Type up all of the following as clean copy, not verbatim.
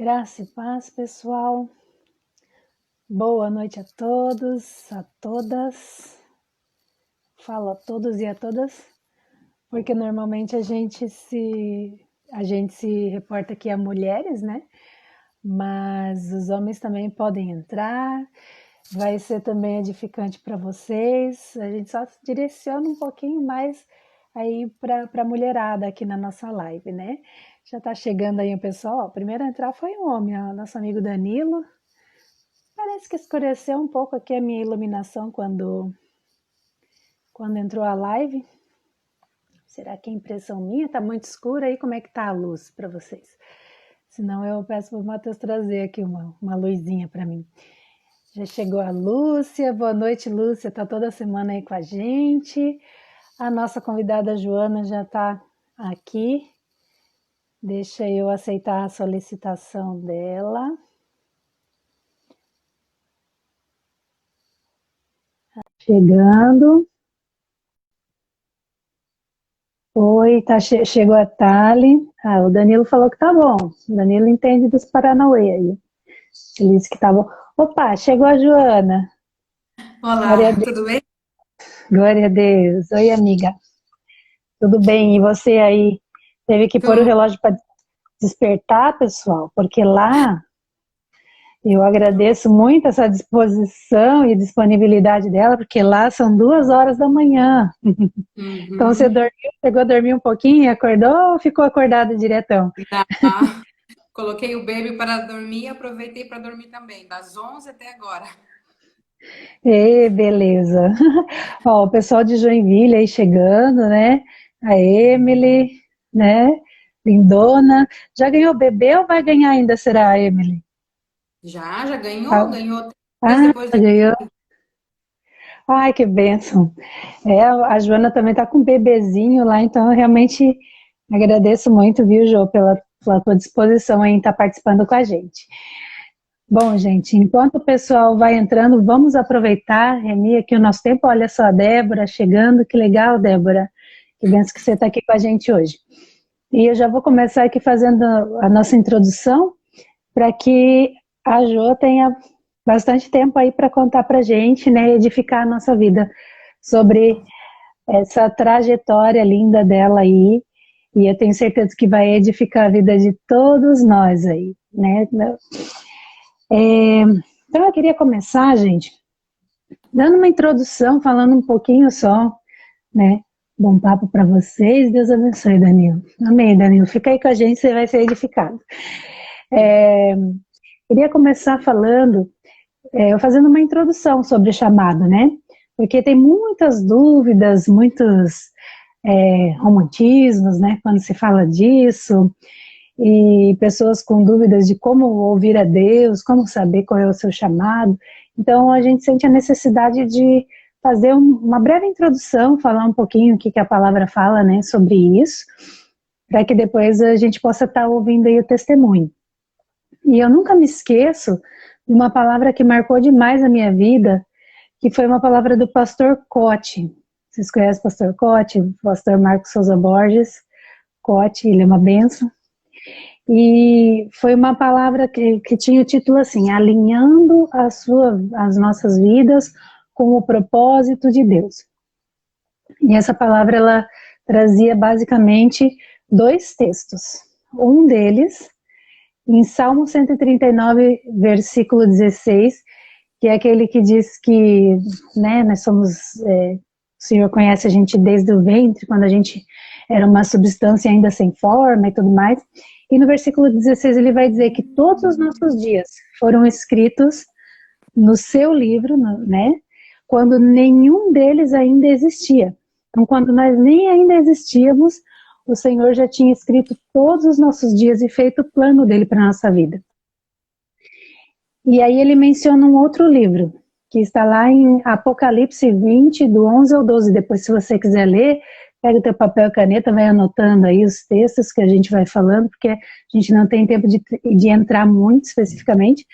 Graça e paz, pessoal. Boa noite a todos, a todas. Falo a todos e a todas, porque normalmente a gente se reporta aqui a mulheres, né? Mas os homens também podem entrar. Vai ser também edificante para vocês. A gente só direciona um pouquinho mais aí para a mulherada aqui na nossa live, né? Já está chegando aí o pessoal. O primeiro a entrar foi um homem, ó, nosso amigo Danilo. Parece que escureceu um pouco aqui a minha iluminação quando entrou a live. Será que é impressão minha? Tá muito escuro aí? Como é que tá a luz para vocês? Senão eu peço para o Matheus trazer aqui uma luzinha para mim. Já chegou a Lúcia. Boa noite, Lúcia. Tá toda semana aí com a gente. A nossa convidada Joana já tá aqui. Deixa eu aceitar a solicitação dela. Chegando. Oi, chegou a Thali. O Danilo falou que tá bom. O Danilo entende dos Paranauê aí. Ele disse que tá bom. Opa, chegou a Joana. Olá, tudo bem? Glória a Deus. Oi, amiga. Tudo bem? E você aí? Teve que pôr o relógio para despertar, pessoal? Porque lá eu agradeço muito essa disposição e disponibilidade dela, porque lá são 2 horas da manhã. Então você chegou a dormir um pouquinho e acordou ou ficou acordado diretão? Coloquei o baby para dormir e aproveitei para dormir também, das 11 até agora. Beleza. Ó, o pessoal de Joinville aí chegando, né? A Emily, né? Lindona. Já ganhou bebê ou vai ganhar ainda, será, a Emily? Já Ah, ganhou 3 depois de... ganhou. Ai, que bênção. A Joana também tá com um bebezinho lá, então eu realmente agradeço muito, viu, Jô, pela tua disposição aí em estar participando com a gente. Bom, gente, enquanto o pessoal vai entrando, vamos aproveitar, Reni, aqui o nosso tempo. Olha só, a Débora chegando, que legal, Débora. Que benção que você está aqui com a gente hoje. E eu já vou começar aqui fazendo a nossa introdução, para que a Jo tenha bastante tempo aí para contar para a gente, né, edificar a nossa vida sobre essa trajetória linda dela aí. E eu tenho certeza que vai edificar a vida de todos nós aí, né? Então eu queria começar, gente, dando uma introdução, falando um pouquinho só, né? Bom papo para vocês, Deus abençoe, Danilo. Amém, Danilo. Fica aí com a gente, você vai ser edificado. Queria começar falando, fazendo uma introdução sobre o chamado, né? Porque tem muitas dúvidas, muitos romantismos, né? Quando se fala disso, e pessoas com dúvidas de como ouvir a Deus, como saber qual é o seu chamado. Então a gente sente a necessidade de fazer uma breve introdução, falar um pouquinho o que a palavra fala, né, sobre isso, para que depois a gente possa estar ouvindo aí o testemunho. E eu nunca me esqueço de uma palavra que marcou demais a minha vida, que foi uma palavra do pastor Cote. Vocês conhecem o pastor Cote? O pastor Marcos Souza Borges. Cote, ele é uma benção. E foi uma palavra que tinha o título assim: alinhando as nossas vidas com o propósito de Deus. E essa palavra ela trazia basicamente 2 textos. Um deles, em Salmo 139, versículo 16, que é aquele que diz que, né, nós somos, o Senhor conhece a gente desde o ventre, quando a gente era uma substância ainda sem forma e tudo mais. E no versículo 16 ele vai dizer que todos os nossos dias foram escritos no seu livro, né, quando nenhum deles ainda existia. Então, quando nós nem ainda existíamos, o Senhor já tinha escrito todos os nossos dias e feito o plano dele para a nossa vida. E aí ele menciona um outro livro, que está lá em Apocalipse 20, do 11 ao 12. Depois, se você quiser ler, pega o teu papel e caneta, vai anotando aí os textos que a gente vai falando, porque a gente não tem tempo de entrar muito especificamente,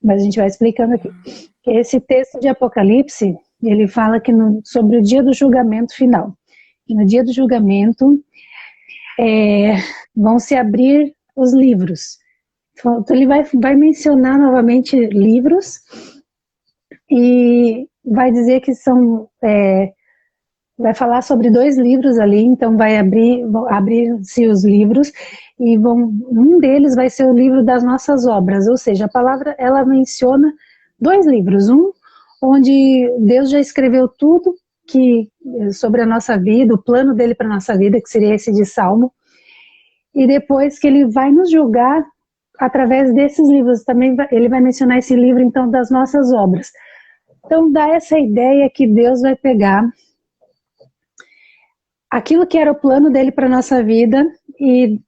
mas a gente vai explicando aqui. Esse texto de Apocalipse, ele fala que sobre o dia do julgamento final. E no dia do julgamento, vão se abrir os livros. Então, ele vai mencionar novamente livros e vai dizer que são... vai falar sobre 2 livros ali, então vai abrir-se os livros e um deles vai ser o livro das nossas obras, ou seja, a palavra ela menciona 2 livros, um onde Deus já escreveu tudo sobre a nossa vida, o plano dele para a nossa vida, que seria esse de Salmo, e depois que ele vai nos julgar através desses livros, também ele vai mencionar esse livro então das nossas obras. Então dá essa ideia que Deus vai pegar aquilo que era o plano dele para a nossa vida e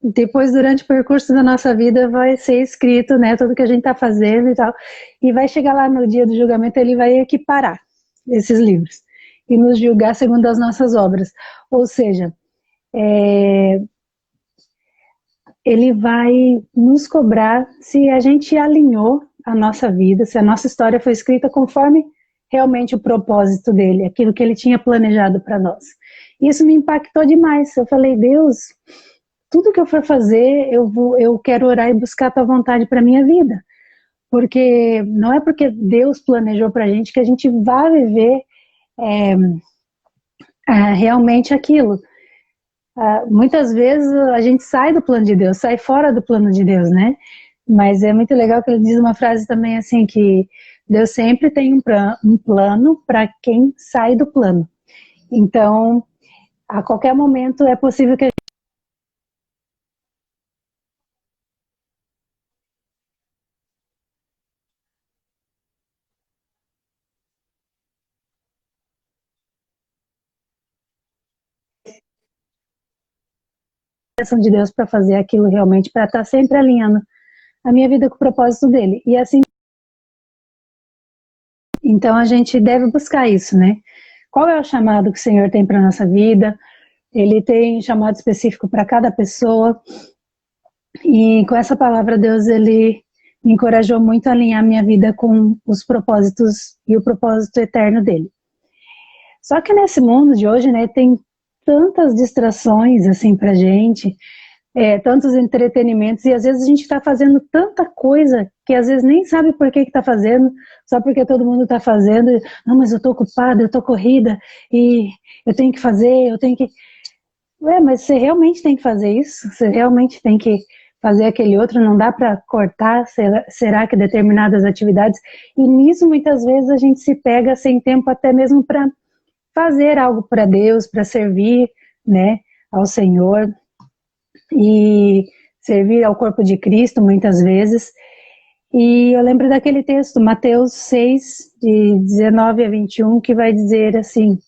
depois, durante o percurso da nossa vida, vai ser escrito, né, tudo que a gente está fazendo e tal, e vai chegar lá no dia do julgamento, ele vai equiparar esses livros e nos julgar segundo as nossas obras, ou seja, ele vai nos cobrar se a gente alinhou a nossa vida, se a nossa história foi escrita conforme realmente o propósito dele, aquilo que ele tinha planejado para nós. Isso me impactou demais. Eu falei, Deus, tudo que eu for fazer, eu quero orar e buscar a tua vontade para minha vida. Porque não é porque Deus planejou para a gente que a gente vai viver realmente aquilo. Muitas vezes a gente sai do plano de Deus, sai fora do plano de Deus, né? Mas é muito legal que ele diz uma frase também assim, que Deus sempre tem um plano para quem sai do plano. Então, a qualquer momento é possível que a de Deus para fazer aquilo realmente, para estar sempre alinhando a minha vida com o propósito dele. E assim, então a gente deve buscar isso, né? Qual é o chamado que o Senhor tem para nossa vida? Ele tem chamado específico para cada pessoa. E com essa palavra, Deus, ele me encorajou muito a alinhar minha vida com os propósitos e o propósito eterno dele. Só que nesse mundo de hoje, né, tem tantas distrações assim pra gente, tantos entretenimentos, e às vezes a gente está fazendo tanta coisa que às vezes nem sabe por que está fazendo, só porque todo mundo está fazendo. Não, mas eu estou ocupada, eu estou corrida, e eu tenho que fazer, eu tenho que... mas você realmente tem que fazer isso? Você realmente tem que fazer aquele outro? Não dá para cortar, será que determinadas atividades? E nisso muitas vezes a gente se pega sem tempo até mesmo para fazer algo para Deus, para servir, né, ao Senhor e servir ao corpo de Cristo muitas vezes. E eu lembro daquele texto, Mateus 6, de 19 a 21, que vai dizer assim,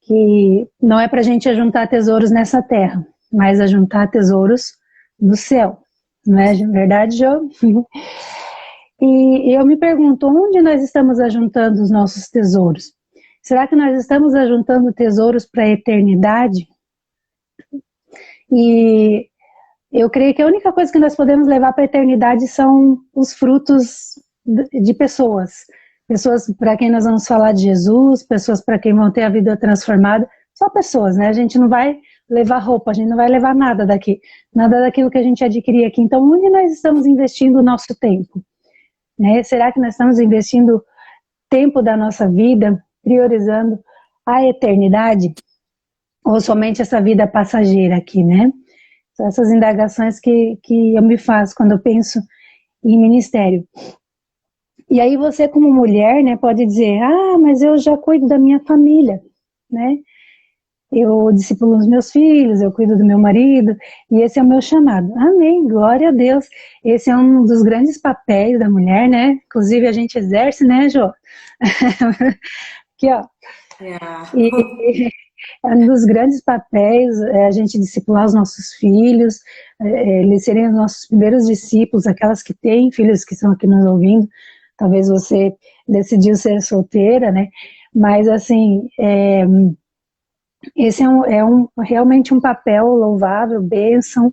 que não é para a gente ajuntar tesouros nessa terra, mas ajuntar tesouros no céu. Não é verdade, Jô? E eu me pergunto, onde nós estamos ajuntando os nossos tesouros? Será que nós estamos ajuntando tesouros para a eternidade? E eu creio que a única coisa que nós podemos levar para a eternidade são os frutos de pessoas. Pessoas para quem nós vamos falar de Jesus, pessoas para quem vão ter a vida transformada. Só pessoas, né? A gente não vai levar roupa, a gente não vai levar nada daqui. Nada daquilo que a gente adquirir aqui. Então, onde nós estamos investindo o nosso tempo? Né? Será que nós estamos investindo tempo da nossa vida priorizando a eternidade? Ou somente essa vida passageira aqui, né? São essas indagações que eu me faço quando eu penso em ministério. E aí você, como mulher, né, pode dizer, mas eu já cuido da minha família, né? Eu discipulo os meus filhos, eu cuido do meu marido, e esse é o meu chamado. Amém, glória a Deus. Esse é um dos grandes papéis da mulher, né? Inclusive a gente exerce, né, Jô? Aqui, ó. E é um dos grandes papéis a gente discipular os nossos filhos, eles serem os nossos primeiros discípulos, aquelas que têm filhos que estão aqui nos ouvindo. Talvez você decidiu ser solteira, né? Mas assim, esse realmente um papel louvável, bênção,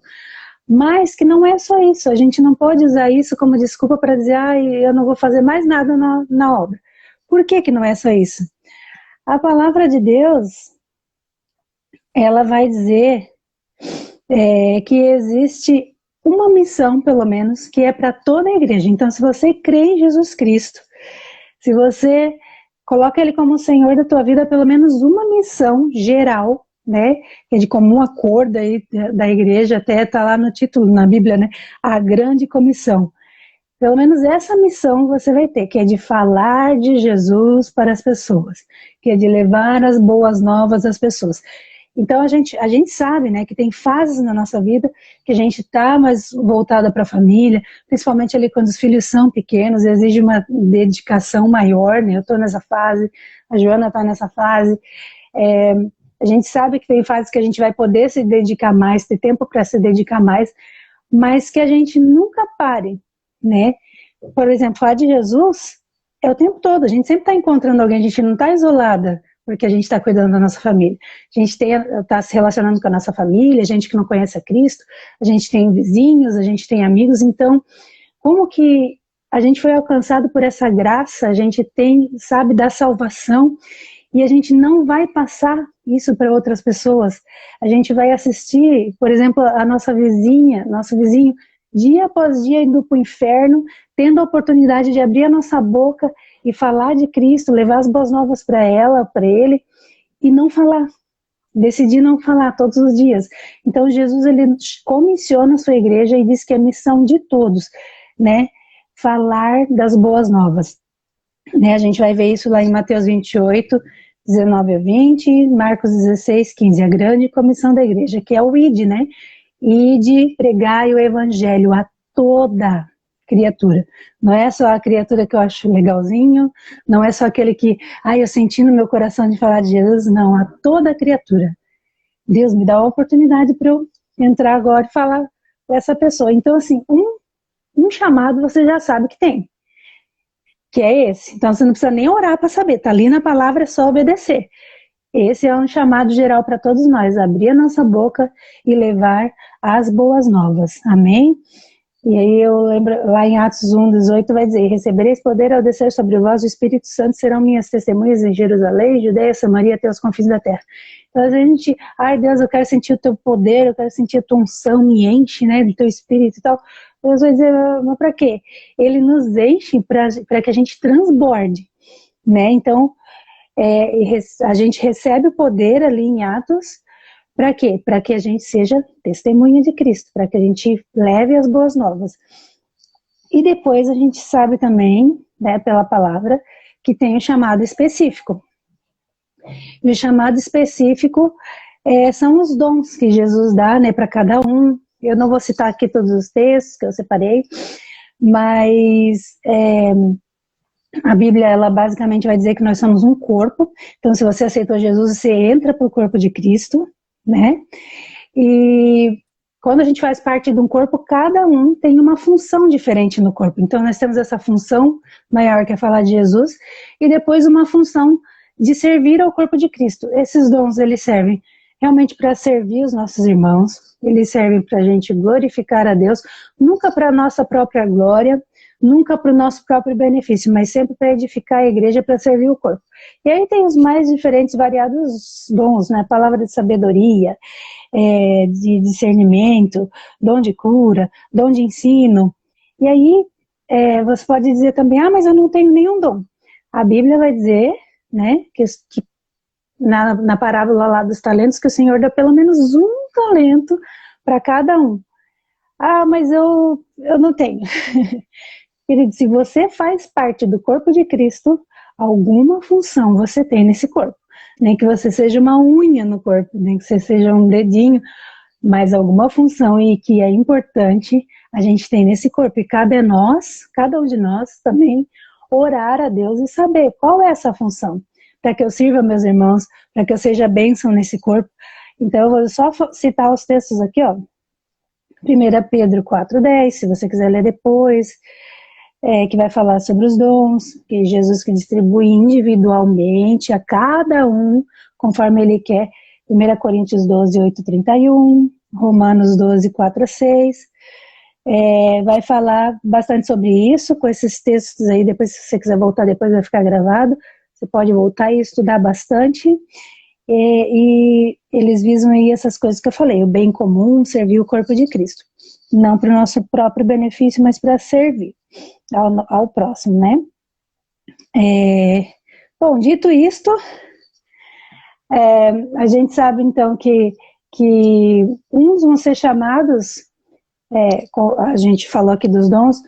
mas que não é só isso. A gente não pode usar isso como desculpa para dizer, eu não vou fazer mais nada na obra. Por que não é só isso? A palavra de Deus, ela vai dizer que existe uma missão, pelo menos, que é para toda a igreja. Então, se você crê em Jesus Cristo, se você coloca Ele como o Senhor da tua vida, pelo menos uma missão geral, né, que é de comum acordo aí da igreja, até está lá no título, na Bíblia, né, a grande comissão. Pelo menos essa missão você vai ter, que é de falar de Jesus para as pessoas, que é de levar as boas novas às pessoas. Então a gente sabe, né, que tem fases na nossa vida que a gente está mais voltada para a família, principalmente ali quando os filhos são pequenos, exige uma dedicação maior, né? Eu estou nessa fase, a Joana está nessa fase. A gente sabe que tem fases que a gente vai poder se dedicar mais, ter tempo para se dedicar mais, mas que a gente nunca pare, né? Por exemplo, falar de Jesus é o tempo todo, a gente sempre está encontrando alguém, a gente não está isolada, porque a gente está cuidando da nossa família. A gente está se relacionando com a nossa família, gente que não conhece a Cristo, a gente tem vizinhos, a gente tem amigos, então, como que a gente foi alcançado por essa graça, a gente sabe, da salvação, e a gente não vai passar isso para outras pessoas. A gente vai assistir, por exemplo, a nossa vizinha, nosso vizinho, dia após dia indo para o inferno, tendo a oportunidade de abrir a nossa boca e falar de Cristo, levar as boas novas para ela, para ele, e não falar, decidir não falar todos os dias. Então Jesus, ele comissiona a sua igreja e diz que é missão de todos, né, falar das boas novas. Né, a gente vai ver isso lá em Mateus 28, 19 a 20, Marcos 16, 15, a grande comissão da igreja, que é o ID, né, ide, pregai o evangelho a toda criatura. Não é só a criatura que eu acho legalzinho, não é só aquele que, eu senti no meu coração de falar de Jesus, não, a toda criatura. Deus me dá a oportunidade para eu entrar agora e falar com essa pessoa. Então, assim, um chamado você já sabe que tem, que é esse. Então, você não precisa nem orar para saber, tá ali na palavra, é só obedecer. Esse é um chamado geral para todos nós, abrir a nossa boca e levar as boas novas. Amém? E aí eu lembro, lá em Atos 1, 18, vai dizer, recebereis poder ao descer sobre vós o Espírito Santo, serão minhas testemunhas em Jerusalém, Judeia, Samaria, até os confins da terra. Então a gente, Deus, eu quero sentir o teu poder, eu quero sentir a tua unção, me enche, né, do teu Espírito e tal. Deus vai dizer, mas para quê? Ele nos enche para que a gente transborde, né, então a gente recebe o poder ali em Atos. Para quê? Para que a gente seja testemunha de Cristo, para que a gente leve as boas novas. E depois a gente sabe também, né, pela palavra, que tem o chamado específico. E o chamado específico são os dons que Jesus dá, né, para cada um. Eu não vou citar aqui todos os textos que eu separei, mas a Bíblia, ela basicamente vai dizer que nós somos um corpo. Então, se você aceitou Jesus, você entra para o corpo de Cristo, né? E quando a gente faz parte de um corpo, cada um tem uma função diferente no corpo. Então nós temos essa função maior, que é falar de Jesus, e depois uma função de servir ao corpo de Cristo. Esses dons, eles servem realmente para servir os nossos irmãos, eles servem para a gente glorificar a Deus, nunca para a nossa própria glória, nunca para o nosso próprio benefício, mas sempre para edificar a igreja, para servir o corpo. E aí tem os mais diferentes, variados dons, né? Palavra de sabedoria, de discernimento, dom de cura, dom de ensino. E aí você pode dizer também, mas eu não tenho nenhum dom. A Bíblia vai dizer, né, que na parábola lá dos talentos, que o Senhor dá pelo menos um talento para cada um. Mas eu não tenho. Querido, se você faz parte do corpo de Cristo, alguma função você tem nesse corpo. Nem que você seja uma unha no corpo, nem que você seja um dedinho, mas alguma função e que é importante a gente tem nesse corpo. E cabe a nós, cada um de nós também, orar a Deus e saber qual é essa função. Para que eu sirva meus irmãos, para que eu seja bênção nesse corpo. Então eu vou só citar os textos aqui, ó. 1 Pedro 4,10, se você quiser ler depois. Que vai falar sobre os dons, que Jesus que distribui individualmente a cada um, conforme ele quer. 1 Coríntios 12, 8, 31, Romanos 12, 4 a 6. Vai falar bastante sobre isso, com esses textos aí, depois se você quiser voltar, depois vai ficar gravado, você pode voltar e estudar bastante. E eles visam aí essas coisas que eu falei, o bem comum, servir o corpo de Cristo. não para o nosso próprio benefício, mas para servir ao próximo, né? Bom, dito isto, a gente sabe então que uns vão ser chamados, a gente falou aqui dos dons,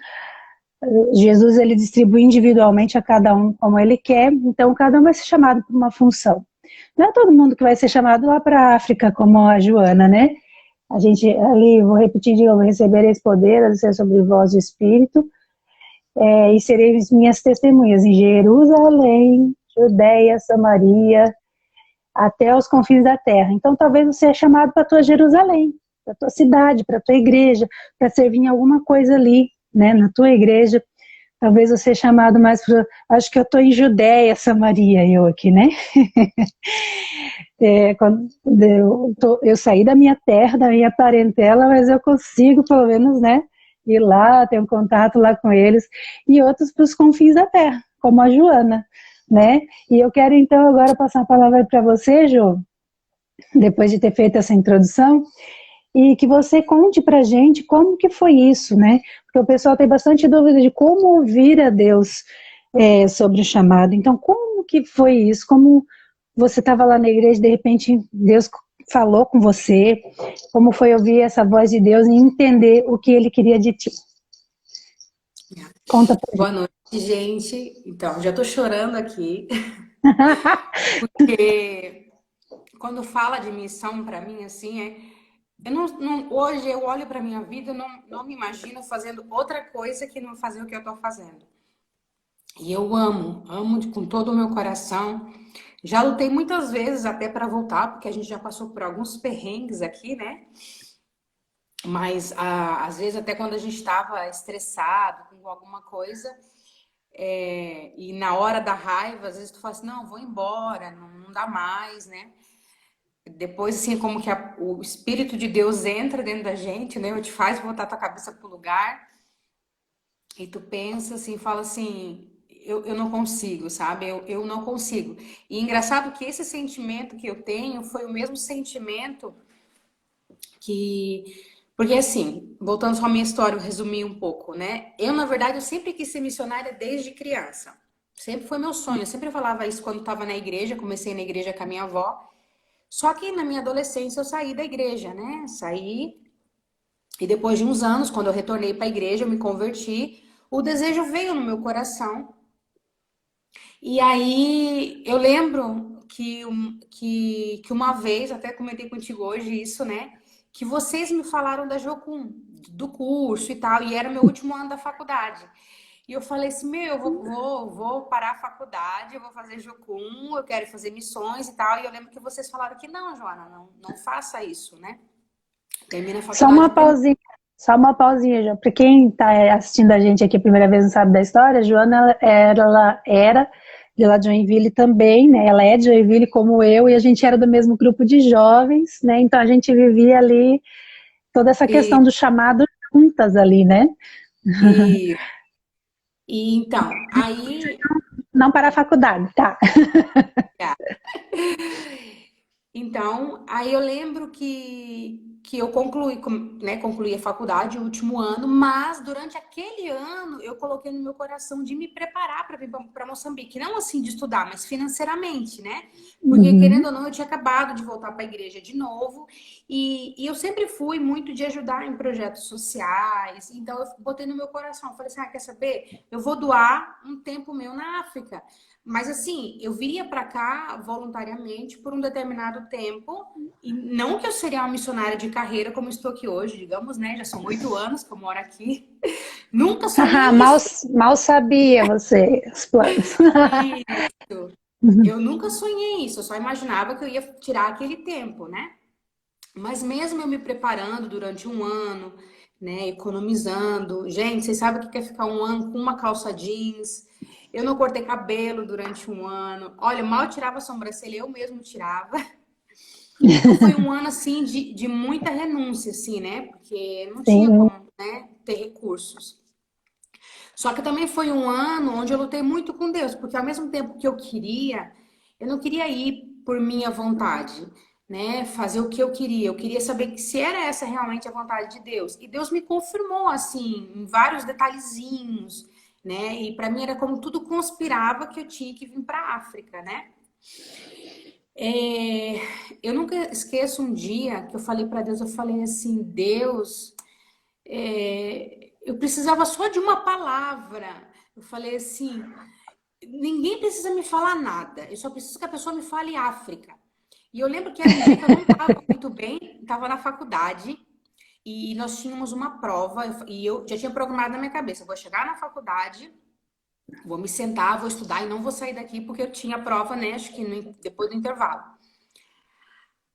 Jesus ele distribui individualmente a cada um como ele quer, então cada um vai ser chamado por uma função. Não é todo mundo que vai ser chamado lá para a África, como a Joana, né? A gente ali, vou repetir de novo, recebereis poder, a descer sobre vós o Espírito, e sereis minhas testemunhas em Jerusalém, Judeia, Samaria, até os confins da terra. Então talvez você é chamado para a tua Jerusalém, para a tua cidade, para a tua igreja, para servir em alguma coisa ali, né, na tua igreja. Talvez você é chamado mais para... Acho que eu estou em Judeia, Samaria, eu aqui, né? Quando eu saí da minha terra, da minha parentela, mas eu consigo, pelo menos, né, ir lá, ter um contato lá com eles, e outros para os confins da terra, como a Joana, né? E eu quero, então, agora passar a palavra para você, Jo, depois de ter feito essa introdução, e que você conte pra gente como que foi isso, né? Porque o pessoal tem bastante dúvida de como ouvir a Deus sobre o chamado. Então, como que foi isso? Como você estava lá na igreja, de repente Deus falou com você? Como foi ouvir essa voz de Deus e entender o que Ele queria de ti? Conta pra gente. Boa noite, gente. Então, já tô chorando aqui, porque quando fala de missão para mim, assim, hoje eu olho para minha vida e não me imagino fazendo outra coisa que não fazer o que eu tô fazendo. E eu amo com todo o meu coração. Já lutei muitas vezes até para voltar, porque a gente já passou por alguns perrengues aqui, né? Mas às vezes até quando a gente estava estressado com alguma coisa, e na hora da raiva, às vezes tu fala assim, não, vou embora, não dá mais, né? Depois, assim, como que o Espírito de Deus entra dentro da gente, né? Te faz voltar tua cabeça pro lugar. E tu pensa assim, fala assim, eu não consigo, sabe? Eu não consigo. E engraçado que esse sentimento que eu tenho foi o mesmo sentimento que... Porque assim, voltando só à minha história, eu resumi um pouco, né? Eu, na verdade, eu sempre quis ser missionária desde criança. Sempre foi meu sonho. Eu sempre falava isso quando estava na igreja. Comecei na igreja com a minha avó. Só que na minha adolescência eu saí da igreja, né? Saí e depois de uns anos, quando eu retornei para a igreja, eu me converti. O desejo veio no meu coração. E aí eu lembro que uma vez, até comentei contigo hoje isso, né? Que vocês me falaram da Jocum, do curso e tal, e era meu último ano da faculdade. E eu falei assim, meu, eu vou parar a faculdade, eu vou fazer Jocum, eu quero fazer missões e tal. E eu lembro que vocês falaram que não, Joana, não faça isso, né? Termina a faculdade. Só uma pausinha, João. Para quem está assistindo a gente aqui a primeira vez e não sabe da história, a Joana ela era de lá de Joinville também, né? Ela é de Joinville como eu, e a gente era do mesmo grupo de jovens, né? Então a gente vivia ali toda essa questão do chamado juntas ali, né? E então, aí... Não para a faculdade, tá? Então, aí eu lembro que eu concluí a faculdade, o último ano, mas durante aquele ano eu coloquei no meu coração de me preparar para vir para Moçambique. Não assim de estudar, mas financeiramente, né? Porque, querendo ou não, eu tinha acabado de voltar para a igreja de novo e eu sempre fui muito de ajudar em projetos sociais. Então, eu botei no meu coração, eu falei assim, quer saber? Eu vou doar um tempo meu na África. Mas assim, eu viria para cá voluntariamente por um determinado tempo, e não que eu seria uma missionária de carreira como estou aqui hoje, digamos, né? Já são 8 anos que eu moro aqui. Nunca sonhei mal sabia você, os planos. isso. Eu nunca sonhei isso, eu só imaginava que eu ia tirar aquele tempo, né? Mas mesmo eu me preparando durante um ano, né, economizando. Gente, vocês sabem o que é ficar um ano com uma calça jeans? Eu não cortei cabelo durante um ano. Olha, mal tirava a sobrancelha, eu mesmo tirava. Então foi um ano, assim, de muita renúncia, assim, né? Porque não tinha Sim. como, né, ter recursos. Só que também foi um ano onde eu lutei muito com Deus, porque ao mesmo tempo que eu não queria ir por minha vontade, né, fazer o que eu queria. Eu queria saber se era essa realmente a vontade de Deus. E Deus me confirmou, assim, em vários detalhezinhos, né? E para mim era como tudo conspirava que eu tinha que vir para a África, né? É, eu nunca esqueço um dia que eu falei para Deus, eu falei assim, Deus, eu precisava só de uma palavra. Eu falei assim, ninguém precisa me falar nada, eu só preciso que a pessoa me fale África. E eu lembro que era um dia que eu não estava muito bem, estava na faculdade e nós tínhamos uma prova e eu já tinha programado na minha cabeça, eu vou chegar na faculdade, vou me sentar, vou estudar e não vou sair daqui porque eu tinha prova, né, acho que depois do intervalo.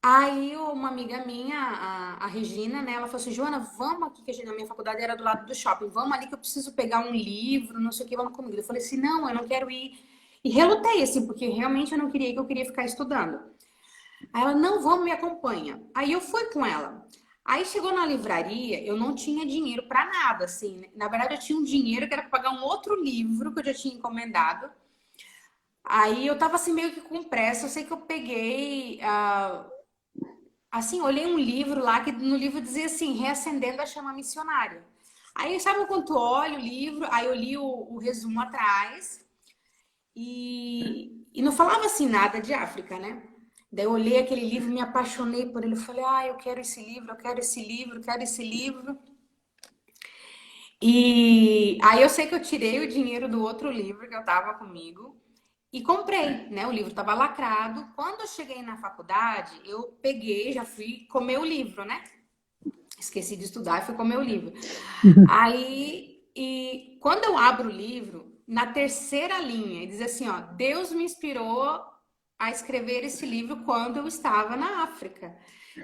Aí uma amiga minha, a Regina, né, ela falou assim, Joana, vamos aqui, que na minha faculdade era do lado do shopping, vamos ali que eu preciso pegar um livro, não sei o que, vamos comigo. Eu falei assim, não, eu não quero ir. E relutei, assim, porque realmente eu não queria ir, que eu queria ficar estudando. Aí ela, não, vamos, me acompanha. Aí eu fui com ela. Aí chegou na livraria, eu não tinha dinheiro para nada, assim. Né? Na verdade, eu tinha um dinheiro que era para pagar um outro livro que eu já tinha encomendado. Aí eu tava assim meio que com pressa, eu sei que eu peguei, assim, olhei um livro lá que no livro dizia assim, Reacendendo a Chama Missionária. Aí sabe quando tu olha o livro, aí eu li o resumo atrás e não falava assim nada de África, né? Daí eu olhei aquele livro, me apaixonei por ele, falei, eu quero esse livro, eu quero esse livro, eu quero esse livro. E aí eu sei que eu tirei o dinheiro do outro livro que eu tava comigo e comprei, né? O livro estava lacrado. Quando eu cheguei na faculdade, eu peguei, já fui comer o livro, né? Esqueci de estudar e fui comer o livro. Aí, e quando eu abro o livro, na terceira linha, diz assim, ó, Deus me inspirou a escrever esse livro quando eu estava na África,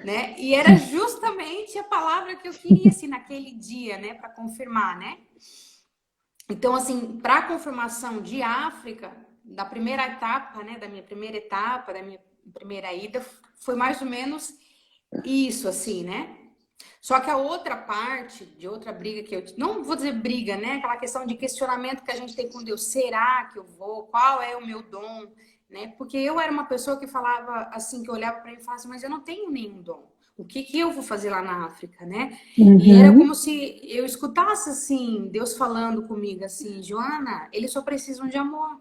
né? E era justamente a palavra que eu queria, assim, naquele dia, né? Para confirmar, né? Então, assim, para a confirmação de África, da primeira etapa, né, da minha primeira etapa, da minha primeira ida, foi mais ou menos isso, assim, né? Só que a outra parte, de outra briga que eu... Não vou dizer briga, né? Aquela questão de questionamento que a gente tem com Deus. Será que eu vou? Qual é o meu dom? Né? Porque eu era uma pessoa que falava assim, que olhava para mim e falava assim, mas eu não tenho nenhum dom. O que que eu vou fazer lá na África, né? E era como se eu escutasse assim, Deus falando comigo assim, Joana, eles só precisam de amor,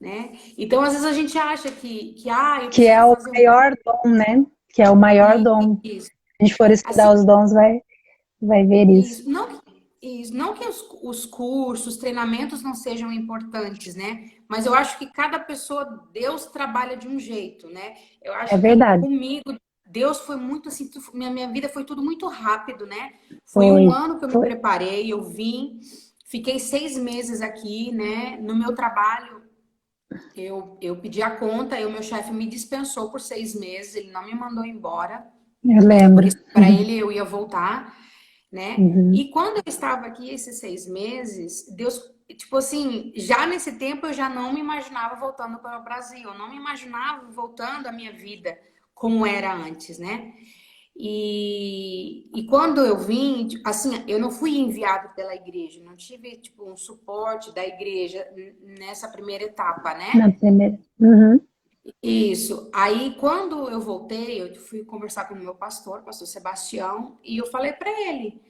né? Então, às vezes a gente acha eu Que é preciso o fazer um maior dom, né? Que é o maior dom. isso. Se a gente for Assim, estudar os dons, vai ver isso. não que os cursos, treinamentos não sejam importantes, né? Mas eu acho que cada pessoa, Deus trabalha de um jeito, né? Eu É acho que verdade. comigo, Deus foi muito assim, minha vida foi tudo muito rápido, né? Foi um Foi, ano que eu me foi. preparei, eu vim, fiquei 6 meses aqui, né? No meu trabalho, eu pedi a conta, e o meu chefe me dispensou por 6 meses, ele não me mandou embora, Eu lembro. porque para ele eu ia voltar, né? Uhum. E quando eu estava aqui esses 6 meses, Deus, tipo assim, já nesse tempo eu já não me imaginava voltando para o Brasil, eu não me imaginava voltando à minha vida como era antes, né? E quando eu vim, tipo, assim, eu não fui enviado pela igreja, não tive tipo um suporte da igreja nessa primeira etapa, Na né? primeira. Uhum. Isso. Aí, quando eu voltei, eu fui conversar com o meu pastor, pastor Sebastião, e eu falei para ele.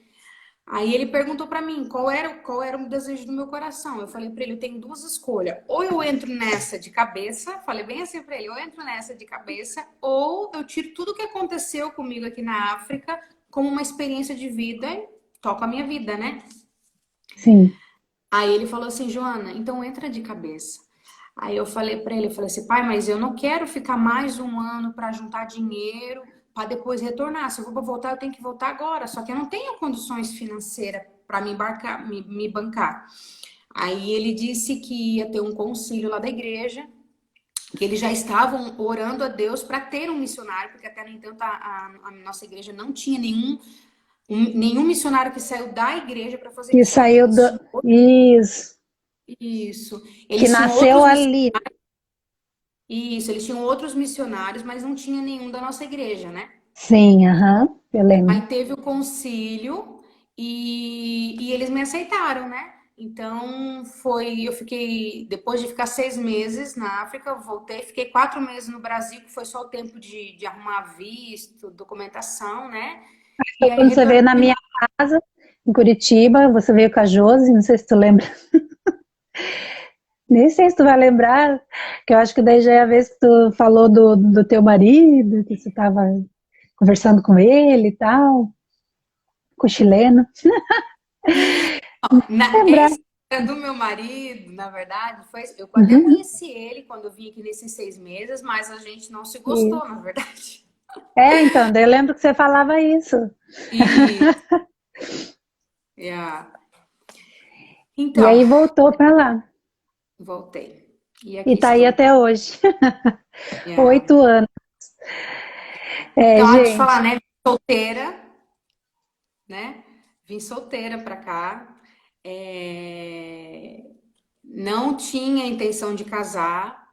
Aí ele perguntou para mim qual era o desejo do meu coração. Eu falei para ele, eu tenho duas escolhas. Ou eu entro nessa de cabeça, falei bem assim para ele, ou eu entro nessa de cabeça, ou eu tiro tudo o que aconteceu comigo aqui na África como uma experiência de vida e toco a minha vida, né? Sim. Aí ele falou assim, Joana, então entra de cabeça. Aí eu falei para ele, eu falei assim, pai, mas eu não quero ficar mais um ano para juntar dinheiro para depois retornar. Se eu vou voltar, eu tenho que voltar agora. Só que eu não tenho condições financeiras para me bancar. Aí ele disse que ia ter um concílio lá da igreja, que eles já estavam orando a Deus para ter um missionário, porque até no entanto a nossa igreja não tinha nenhum missionário que saiu da igreja para fazer Que missões. saiu Eles do. tinham Isso. isso. Que Eles tinham nasceu outros ali. Isso, eles tinham outros missionários, mas não tinha nenhum da nossa igreja, né? Sim, aham. Eu lembro. Aí teve o concílio e eles me aceitaram, né? Então, eu fiquei, depois de ficar 6 meses na África, eu voltei, fiquei 4 meses no Brasil, que foi só o tempo de arrumar visto, documentação, né? E Foi aí quando você veio retornei. na minha casa, em Curitiba, você veio com a Josi, não sei se tu lembra. Nem sei se tu vai lembrar, que eu acho que daí já é a vez que tu falou do teu marido, que você estava conversando com ele e tal, com o chileno. A Lembrar. história do meu marido, na verdade, foi. Eu até Uhum. conheci ele quando eu vim aqui nesses 6 meses, mas a gente não se E- gostou, na verdade. então, daí eu lembro que você falava isso. E, yeah. E Então, aí voltou para lá. voltei. E E aqui tá aí estou. até hoje. Yeah. 8 anos. É, Então, antes de gente. falar, né? Solteira, né? Vim solteira para cá. É, não tinha intenção de casar.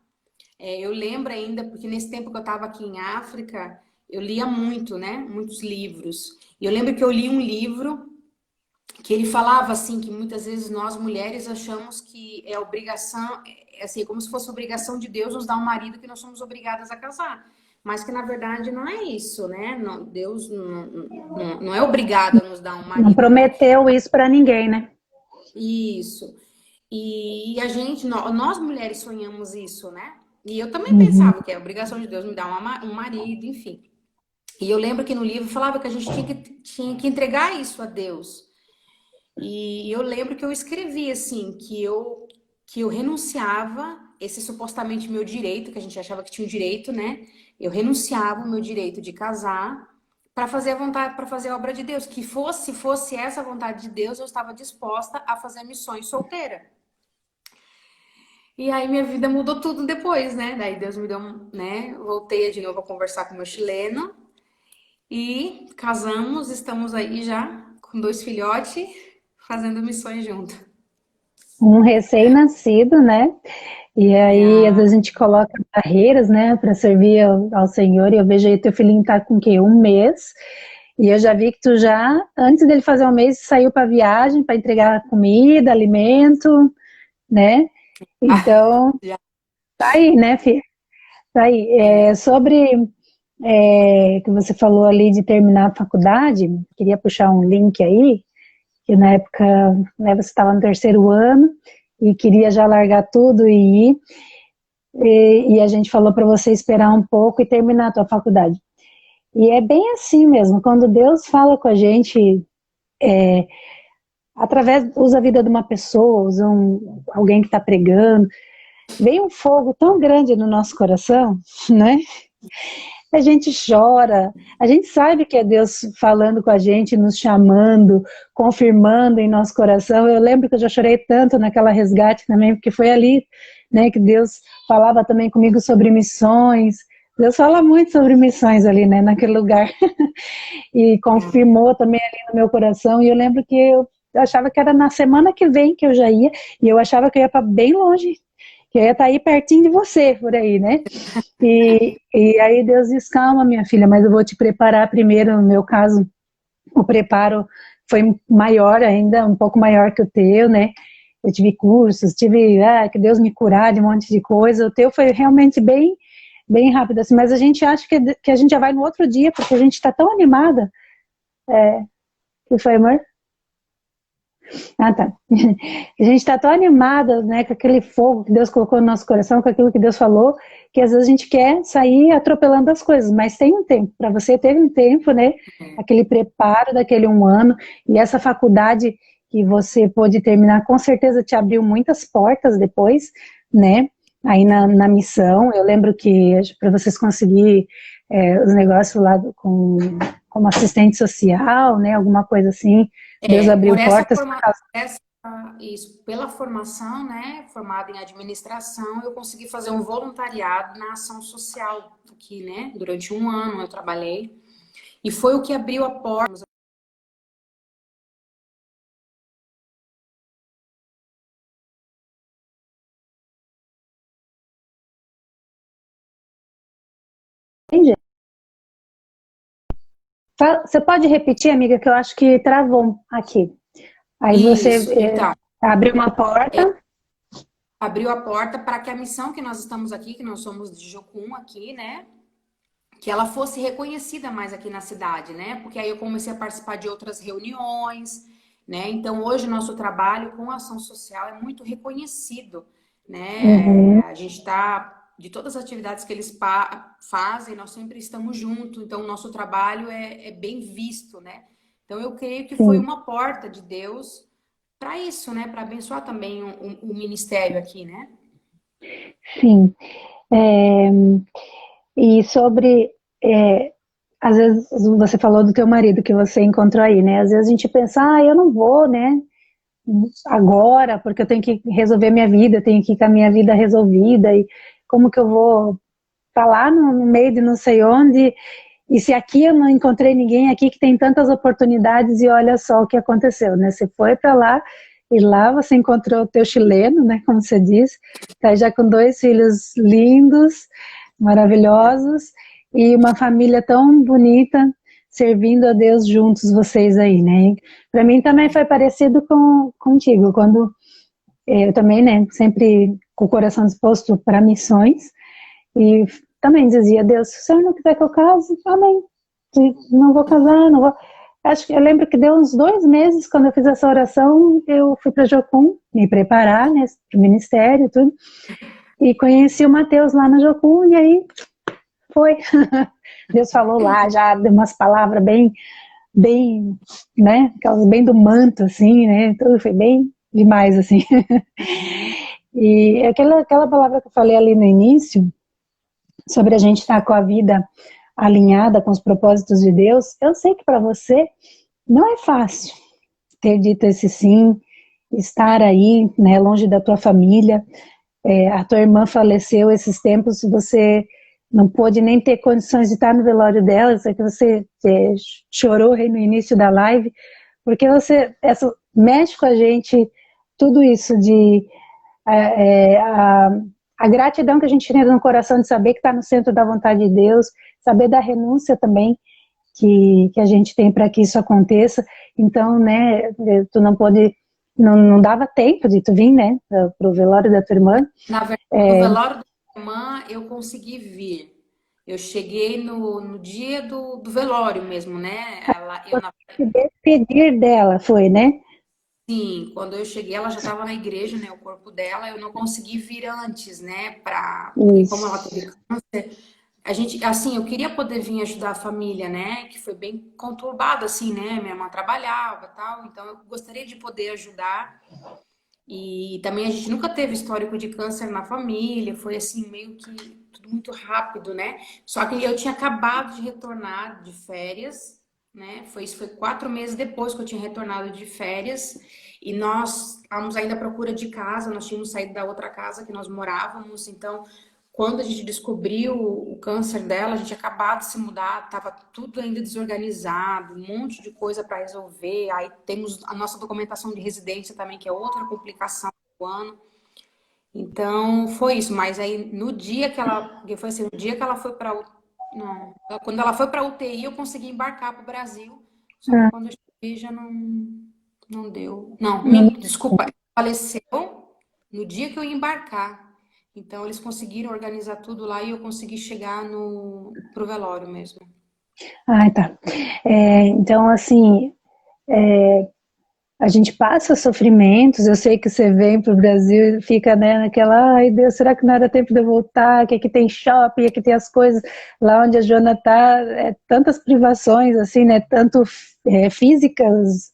Eu lembro ainda, porque nesse tempo que eu estava aqui em África, eu lia muito, né? Muitos livros. E eu lembro que eu li um livro que ele falava assim que muitas vezes nós mulheres achamos que é obrigação, assim, como se fosse obrigação de Deus nos dar um marido que nós somos obrigadas a casar. Mas que na verdade não é isso, né? Não, Deus não é obrigado a nos dar um Não marido, né? prometeu isso para ninguém, né? Isso. E a gente, nós mulheres sonhamos isso, né? E eu também Uhum. pensava que é obrigação de Deus me dar um marido, enfim. E eu lembro que no livro falava que a gente tinha que entregar isso a Deus. E eu lembro que eu escrevi assim, que eu renunciava esse supostamente meu direito, que a gente achava que tinha o direito, né? Eu renunciava o meu direito de casar para fazer a vontade, para fazer a obra de Deus, que fosse essa a vontade de Deus, eu estava disposta a fazer missões solteira. E aí minha vida mudou tudo depois, né? Daí Deus me deu, né? Voltei de novo a conversar com meu chileno e casamos, estamos aí já com 2 filhotes, fazendo missões junto. Um recém-nascido, né? E aí, às vezes a gente coloca barreiras, né, para servir ao Senhor. E eu vejo aí teu filhinho tá com o quê? 1 mês. E eu já vi que tu já, antes dele fazer 1 mês, saiu para viagem para entregar comida, alimento, né? Então, Já. tá aí, né, filha? Tá aí. Sobre que você falou ali de terminar a faculdade, queria puxar um link aí, que na época, né, você estava no terceiro ano e queria já largar tudo e ir. E a gente falou para você esperar um pouco e terminar a tua faculdade. E é bem assim mesmo, quando Deus fala com a gente, usa a vida de uma pessoa, usa alguém que está pregando, vem um fogo tão grande no nosso coração, né? A gente chora, a gente sabe que é Deus falando com a gente, nos chamando, confirmando em nosso coração. Eu lembro que eu já chorei tanto naquela resgate também, porque foi ali, né, que Deus falava também comigo sobre missões. Deus fala muito sobre missões ali, né, naquele lugar. E confirmou também ali no meu coração. E eu lembro que eu achava que era na semana que vem que eu já ia, e eu achava que eu ia para bem longe, que eu ia estar aí pertinho de você, por aí, né? E aí Deus diz, calma, minha filha, mas eu vou te preparar primeiro. No meu caso, o preparo foi maior ainda, um pouco maior que o teu, né? Eu tive cursos, que Deus me curar de um monte de coisa. O teu foi realmente bem rápido, assim, mas a gente acha que a gente já vai no outro dia, porque a gente está tão animada. Que foi, amor? Ah, tá. A gente está tão animada, né, com aquele fogo que Deus colocou no nosso coração, com aquilo que Deus falou, que às vezes a gente quer sair atropelando as coisas, mas tem um tempo. Para você teve um tempo, né? Aquele preparo daquele 1 ano, e essa faculdade que você pôde terminar, com certeza te abriu muitas portas depois, né? Aí na missão, eu lembro que para vocês conseguir os negócios lá como assistente social, né? Alguma coisa assim, Deus abriu Por essa portas por forma, causa. isso, pela formação, né, formada em administração, eu consegui fazer um voluntariado na ação social aqui, né? Durante 1 ano eu trabalhei e foi o que abriu a porta. Entendi. Você pode repetir, amiga, que eu acho que travou aqui. Aí você. Isso, então. Abriu uma porta. Abriu a porta para que a missão que nós estamos aqui, que nós somos de Jocum aqui, né? Que ela fosse reconhecida mais aqui na cidade, né? Porque aí eu comecei a participar de outras reuniões, né? Então hoje o nosso trabalho com ação social é muito reconhecido, né? Uhum, A gente está de todas as atividades que eles fazem, nós sempre estamos juntos, então o nosso trabalho é bem visto, né? Então eu creio que foi sim, uma porta de Deus para isso, né? Para abençoar também o ministério aqui, né? sim. É, e sobre, é, às vezes você falou do teu marido que você encontrou aí, né? Às vezes a gente pensa, eu não vou, né? Agora, porque eu tenho que resolver minha vida, eu tenho que ir com a minha vida resolvida, e como que eu vou estar lá no meio de não sei onde, e se aqui eu não encontrei ninguém aqui que tem tantas oportunidades, e olha só o que aconteceu, né? Você foi para lá, e lá você encontrou o teu chileno, né? Como você disse, tá já com 2 filhos lindos, maravilhosos, e uma família tão bonita, servindo a Deus juntos vocês aí, né? Para mim também foi parecido contigo, quando eu também, né, sempre com o coração disposto para missões, e também dizia, Deus, se o Senhor não quiser que eu case, amém. Não vou casar, não vou. Acho que eu lembro que deu uns 2 meses quando eu fiz essa oração, eu fui para Jocum me preparar, né, para o ministério e tudo, e conheci o Mateus lá na Jocum, e aí foi. Deus falou lá, já deu umas palavras bem, né, aquelas bem do manto, assim, né, tudo foi bem demais, assim. E aquela palavra que eu falei ali no início, sobre a gente estar com a vida alinhada com os propósitos de Deus, eu sei que para você não é fácil ter dito esse sim, estar aí, né, longe da tua família. A tua irmã faleceu esses tempos, você não pôde nem ter condições de estar no velório dela, sei que você chorou aí no início da live, porque você mexe com a gente tudo isso de a gratidão que a gente tem no coração de saber que está no centro da vontade de Deus, saber da renúncia também que a gente tem para que isso aconteça. Então, né, tu não pôde, não dava tempo de tu vir, né, para o velório da tua irmã. Na verdade, no velório da minha irmã, eu consegui vir. Eu cheguei no dia do velório mesmo, né? Se despedir dela, foi, né? Sim, quando eu cheguei, ela já estava na igreja, né? O corpo dela, eu não consegui vir antes, né? Porque como ela teve Isso. câncer, a gente, assim, eu queria poder vir ajudar a família, né? Que foi bem conturbado, assim, né? Minha irmã trabalhava e tal, então eu gostaria de poder ajudar. E também a gente nunca teve histórico de câncer na família, foi assim, meio que tudo muito rápido, né? Só que eu tinha acabado de retornar de férias, né? Isso foi 4 meses depois que eu tinha retornado de férias, e nós estávamos ainda à procura de casa, nós tínhamos saído da outra casa que nós morávamos, então quando a gente descobriu o câncer dela, a gente tinha acabado de se mudar, estava tudo ainda desorganizado, um monte de coisa para resolver. Aí temos a nossa documentação de residência também, que é outra complicação do ano. Então foi isso. Mas aí no dia que foi assim, no dia que ela foi para não, quando ela foi para UTI, eu consegui embarcar para o Brasil. Só que Ah, quando eu cheguei já não deu. Não, não, desculpa, faleceu no dia que eu ia embarcar. Então eles conseguiram organizar tudo lá e eu consegui chegar pro velório mesmo. tá. Então, assim, a gente passa sofrimentos, eu sei que você vem para o Brasil e fica, né, naquela, ai Deus, será que não era tempo de eu voltar? Que aqui tem shopping, aqui tem as coisas, lá onde a Joana está, tantas privações, assim, né, tanto físicas,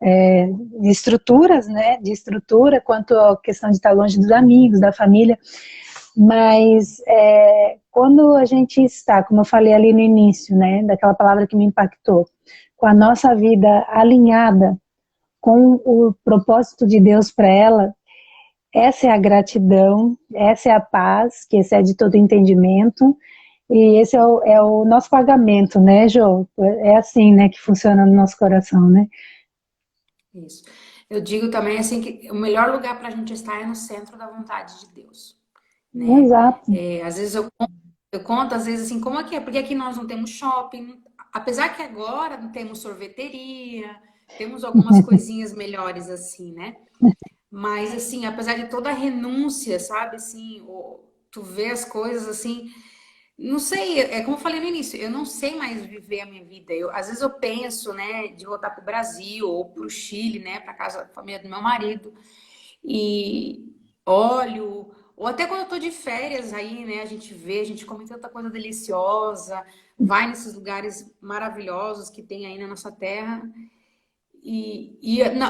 de estruturas, né, de estrutura, quanto a questão de estar longe dos amigos, da família, mas quando a gente está, como eu falei ali no início, né, daquela palavra que me impactou, com a nossa vida alinhada com o propósito de Deus para ela, essa é a gratidão, essa é a paz, que excede todo entendimento, e esse é o nosso pagamento, né, Jô? É assim, né, que funciona no nosso coração, né? Isso. Eu digo também assim que o melhor lugar para a gente estar é no centro da vontade de Deus, né? Exato. Às vezes eu conto, às vezes assim, como é que é? Porque aqui nós não temos shopping, apesar que agora não temos sorveteria, temos algumas coisinhas melhores assim, né? Mas, assim, apesar de toda a renúncia, sabe, assim, tu vê as coisas, assim, não sei, é como eu falei no início, eu não sei mais viver a minha vida. Às vezes eu penso, né, de voltar para o Brasil ou para o Chile, né, para casa da família do meu marido, e olho, ou até quando eu tô de férias aí, né, a gente vê, a gente come tanta coisa deliciosa, vai nesses lugares maravilhosos que tem aí na nossa terra,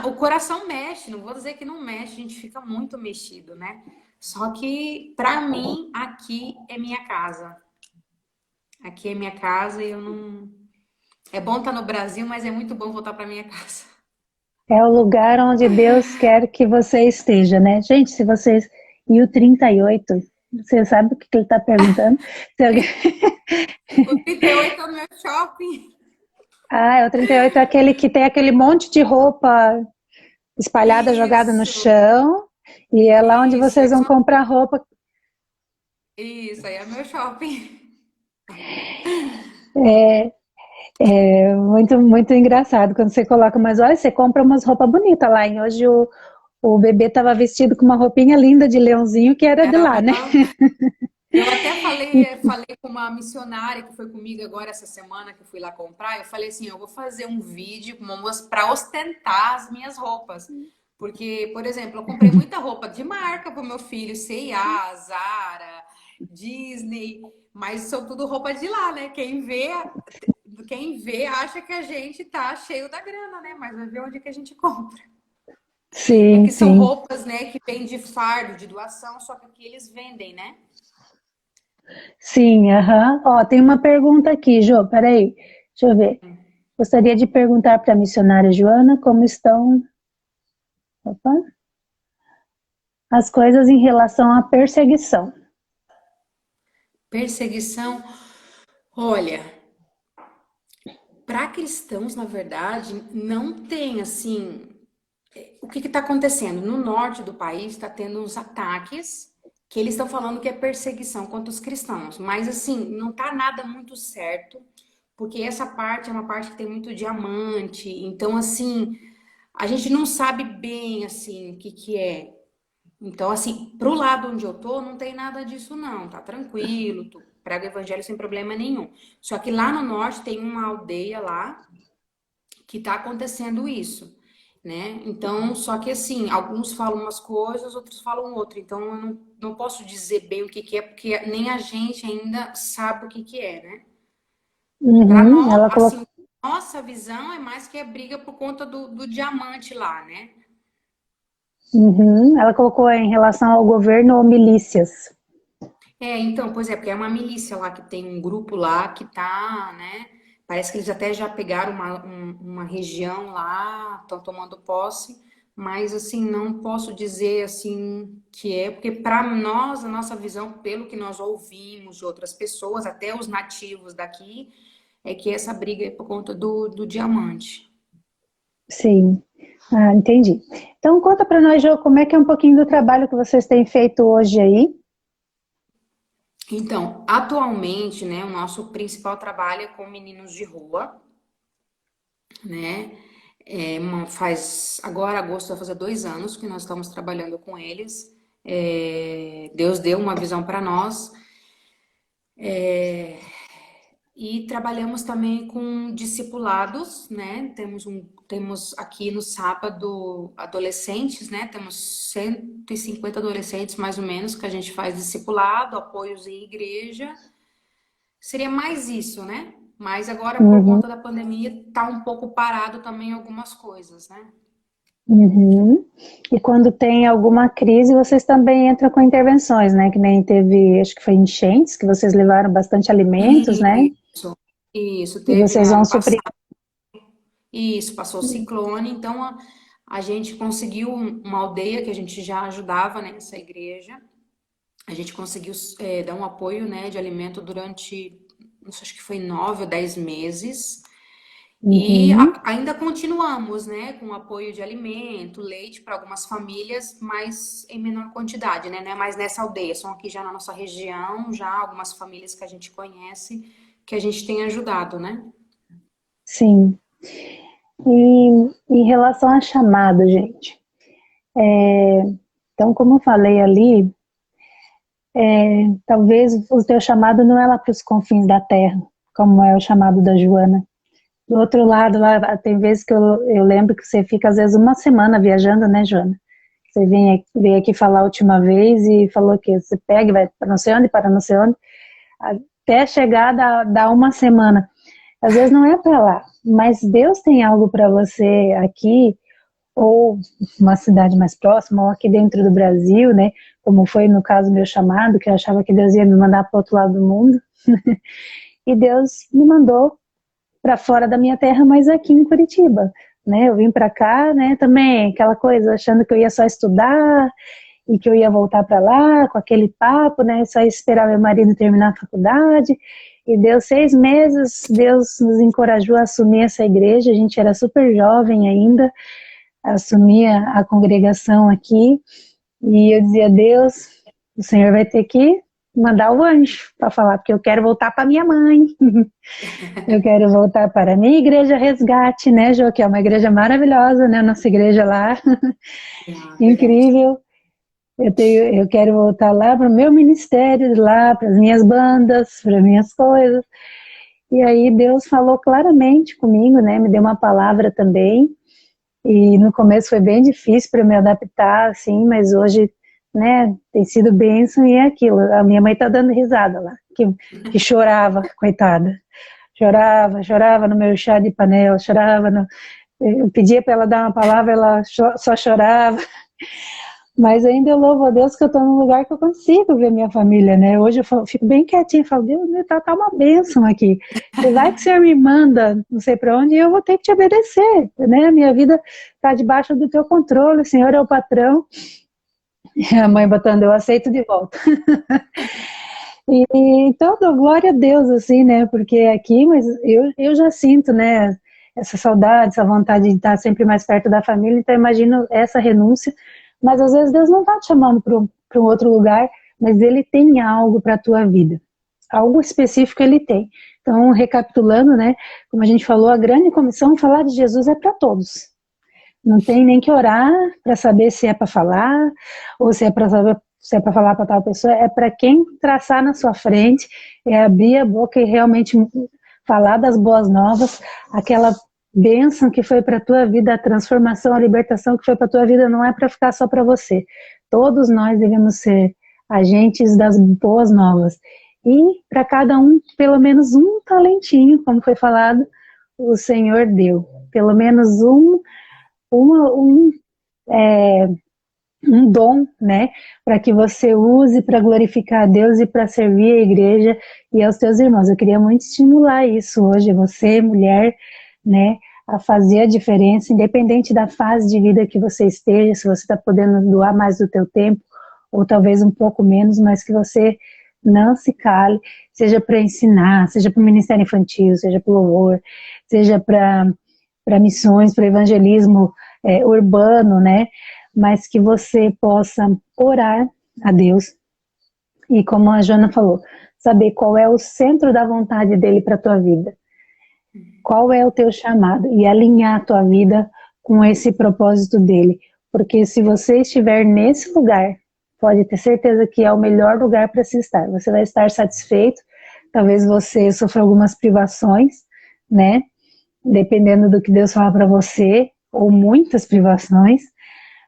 o coração mexe, não vou dizer que não mexe, a gente fica muito mexido, né? Só que, para mim, aqui é minha casa. Aqui é minha casa e eu não. É bom estar no Brasil, mas é muito bom voltar para minha casa. É o lugar onde Deus quer que você esteja, né? Gente, se vocês. E o 38, você sabe o que ele está perguntando? Se alguém... O 38 é o meu shopping. Ah, é o 38 é aquele que tem aquele monte de roupa espalhada, jogada no Isso, chão, e é lá onde isso, vocês vão comprar roupa. isso, aí é meu shopping. É muito, muito engraçado quando você coloca, mas olha, você compra umas roupas bonitas lá, e hoje o bebê estava vestido com uma roupinha linda de leãozinho que era de lá, né? Eu até falei com uma missionária que foi comigo agora essa semana que eu fui lá comprar. Eu falei assim, eu vou fazer um vídeo para ostentar as minhas roupas. Porque, por exemplo, eu comprei muita roupa de marca para o meu filho, C&A, Zara, Disney, mas são tudo roupa de lá, né? Quem vê acha que a gente tá cheio da grana, né? Mas vai ver onde que a gente compra. É Sim, que são sim. roupas, né, que vêm de fardo, de doação, só que aqui eles vendem, né? Sim, aham. Ó, tem uma pergunta aqui, Jô, peraí, deixa eu ver. Gostaria de perguntar para a missionária Joana como estão, opa, as coisas em relação à perseguição. Perseguição. Olha, para cristãos, na verdade, não tem assim. O que está acontecendo? No norte do país está tendo uns ataques que eles estão falando que é perseguição contra os cristãos, mas assim, não tá nada muito certo, porque essa parte é uma parte que tem muito diamante, então assim, a gente não sabe bem assim o que que é. Então, assim, pro lado onde eu tô, não tem nada disso, não. Tá tranquilo, tu prega o evangelho sem problema nenhum. Só que lá no norte tem uma aldeia lá que tá acontecendo isso, né? Então, só que assim, alguns falam umas coisas, outros falam outra. Então, eu não posso dizer bem o que que é, porque nem a gente ainda sabe o que que é, né? Para Uhum, nós, ela colocou, assim, nossa visão é mais que a briga por conta do diamante lá, né? uhum, ela colocou em relação ao governo ou milícias. Então, pois é, porque é uma milícia lá que tem um grupo lá que tá, né? Parece que eles até já pegaram uma região lá, estão tomando posse, mas assim, não posso dizer assim que é, porque para nós, a nossa visão, pelo que nós ouvimos de outras pessoas, até os nativos daqui, é que essa briga é por conta do diamante. Sim, ah, entendi. Então conta para nós, Jô, como é que é um pouquinho do trabalho que vocês têm feito hoje aí? Então, atualmente, né, o nosso principal trabalho é com meninos de rua, né? Faz agora agosto vai fazer 2 anos que nós estamos trabalhando com eles. Deus deu uma visão para nós e trabalhamos também com discipulados, né? Temos aqui no sábado adolescentes, né? Temos 150 adolescentes mais ou menos que a gente faz discipulado, apoios em igreja. Seria mais isso, né? Mas agora, por Uhum, conta da pandemia, tá um pouco parado também algumas coisas, né? uhum. E quando tem alguma crise, vocês também entram com intervenções, né? Que nem teve, acho que foi enchentes, que vocês levaram bastante alimentos, né? Isso, isso. E Teve vocês no vão ano suprir. passado, isso, passou o ciclone, então a gente conseguiu uma aldeia que a gente já ajudava nessa igreja. A gente conseguiu dar um apoio, né, de alimento durante, não sei, acho que foi 9 ou 10 meses. E Uhum, ainda continuamos, né, com apoio de alimento, leite para algumas famílias, mas em menor quantidade, né? Não é mais nessa aldeia, são aqui já na nossa região, já algumas famílias que a gente conhece, que a gente tem ajudado, né? sim. E em relação à chamada, gente. Então, como eu falei ali, talvez o teu chamado não é lá para os confins da terra, como é o chamado da Joana. Do outro lado, lá, tem vezes que eu lembro que você fica às vezes uma semana viajando, né, Joana? Você veio aqui falar a última vez e falou que você pega e vai para não sei onde, para não sei onde, até chegar dá uma semana. Às vezes não é para lá, mas Deus tem algo para você aqui, ou uma cidade mais próxima, ou aqui dentro do Brasil, né? Como foi no caso meu chamado, que eu achava que Deus ia me mandar para o outro lado do mundo. E Deus me mandou para fora da minha terra, mas aqui em Curitiba, né? Eu vim para cá, né? Também aquela coisa, achando que eu ia só estudar e que eu ia voltar para lá com aquele papo, né? Só esperar meu marido terminar a faculdade. E deu 6 meses, Deus nos encorajou a assumir essa igreja. A gente era super jovem ainda, assumia a congregação aqui. E eu dizia: Deus, o Senhor vai ter que mandar o anjo para falar, porque eu quero voltar para minha mãe. Eu quero voltar para a minha igreja Resgate, né, Jo, que é uma igreja maravilhosa, né, nossa igreja lá, Ah, verdade. incrível. Eu quero voltar lá para o meu ministério, lá para as minhas bandas, para as minhas coisas. E aí Deus falou claramente comigo, né, me deu uma palavra também. E no começo foi bem difícil para eu me adaptar, assim, mas hoje, né, tem sido bênção e é aquilo. A minha mãe tá dando risada lá, que chorava, coitada. Chorava no meu chá de panela, eu pedia para ela dar uma palavra, ela só chorava. Mas ainda eu louvo a Deus que eu estou num lugar que eu consigo ver minha família, né? Hoje fico bem quietinha, falo: Deus, tá uma bênção aqui. Se vai que o Senhor me manda não sei para onde, eu vou ter que te obedecer, né? A minha vida está debaixo do teu controle, o Senhor é o patrão. E a mãe botando: eu aceito de volta. E então dou glória a Deus, assim, né? Porque aqui, mas eu já sinto, né? Essa saudade, essa vontade de estar sempre mais perto da família, então imagino essa renúncia. Mas às vezes Deus não está te chamando para um outro lugar, mas Ele tem algo para a tua vida. Algo específico Ele tem. Então, recapitulando, né? Como a gente falou, a grande comissão, falar de Jesus é para todos. Não tem nem que orar para saber se é para falar, ou se é para saber se é para falar para tal pessoa, é para quem traçar na sua frente, é abrir a boca e realmente falar das boas novas, aquela bênção que foi para a tua vida, a transformação, a libertação que foi para a tua vida, não é para ficar só para você. Todos nós devemos ser agentes das boas novas. E para cada um, pelo menos um talentinho, como foi falado, o Senhor deu. Pelo menos um, é, um dom, né, para que você use para glorificar a Deus e para servir a igreja e aos teus irmãos. Eu queria muito estimular isso hoje, você, mulher, né, a fazer a diferença, independente da fase de vida que você esteja, se você está podendo doar mais do teu tempo, ou talvez um pouco menos, mas que você não se cale, seja para ensinar, seja para o ministério infantil, seja para o louvor, seja para missões, para evangelismo urbano, né, mas que você possa orar a Deus e, como a Joana falou, saber qual é o centro da vontade dele para a tua vida, qual é o teu chamado e alinhar a tua vida com esse propósito dele, porque se você estiver nesse lugar, pode ter certeza que é o melhor lugar para se estar, você vai estar satisfeito, talvez você sofra algumas privações, né, dependendo do que Deus fala para você, ou muitas privações,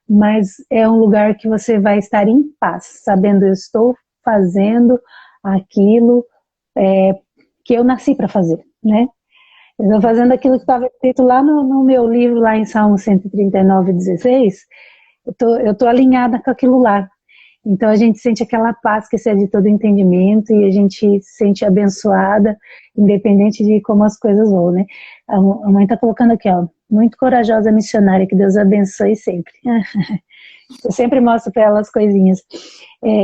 mas é um lugar que você vai estar em paz, sabendo: eu estou fazendo aquilo que eu nasci para fazer, né? Eu estou fazendo aquilo que estava escrito lá no meu livro, lá em Salmo 139:16, eu tô alinhada com aquilo lá. Então a gente sente aquela paz que excede todo entendimento e a gente se sente abençoada, independente de como as coisas vão, né? A mãe está colocando aqui, ó: muito corajosa missionária, que Deus abençoe sempre. Eu sempre mostro para ela as coisinhas.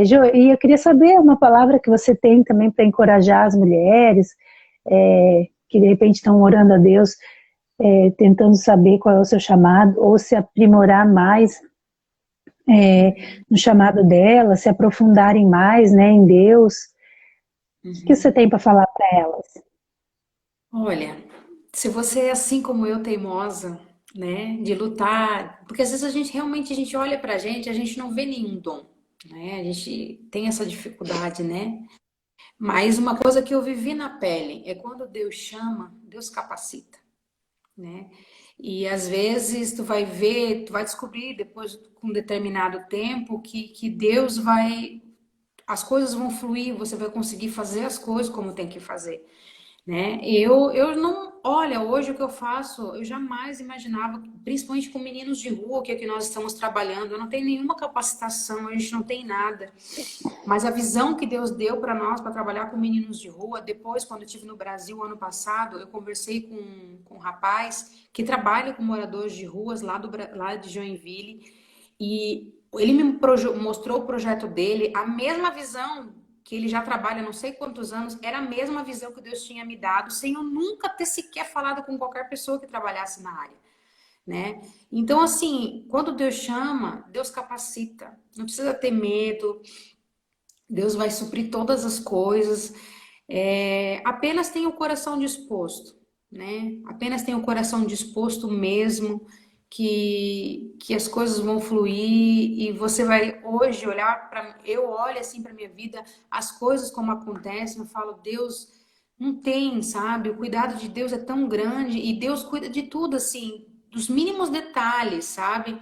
Jo, e eu queria saber uma palavra que você tem também para encorajar as mulheres, que de repente estão orando a Deus, tentando saber qual é o seu chamado, ou se aprimorar mais no chamado dela, se aprofundarem mais, né, em Deus. O que você tem para falar para elas? Olha, se você é assim como eu, teimosa, né? De lutar, porque às vezes a gente realmente a gente olha pra gente, a gente não vê nenhum dom, né? A gente tem essa dificuldade, né? Mas uma coisa que eu vivi na pele é quando Deus chama, Deus capacita, né? E às vezes tu vai ver, tu vai descobrir depois com um determinado tempo que Deus vai, as coisas vão fluir, você vai conseguir fazer as coisas como tem que fazer, né? Eu não, olha, hoje o que eu faço, eu jamais imaginava, principalmente com meninos de rua, que é que nós estamos trabalhando, eu não tenho nenhuma capacitação, a gente não tem nada. Mas a visão que Deus deu para nós para trabalhar com meninos de rua, depois, quando eu estive no Brasil ano passado, eu conversei com um rapaz que trabalha com moradores de ruas lá de Joinville, e ele mostrou o projeto dele, a mesma visão que ele já trabalha não sei quantos anos, era a mesma visão que Deus tinha me dado, sem eu nunca ter sequer falado com qualquer pessoa que trabalhasse na área, né? Então, assim, quando Deus chama, Deus capacita. Não precisa ter medo, Deus vai suprir todas as coisas. Apenas tenha o coração disposto, né? Apenas tenha o coração disposto mesmo, que as coisas vão fluir e você vai hoje olhar para. Eu olho assim para minha vida, as coisas como acontecem, eu falo, Deus não tem, sabe? O cuidado de Deus é tão grande e Deus cuida de tudo, assim, dos mínimos detalhes, sabe?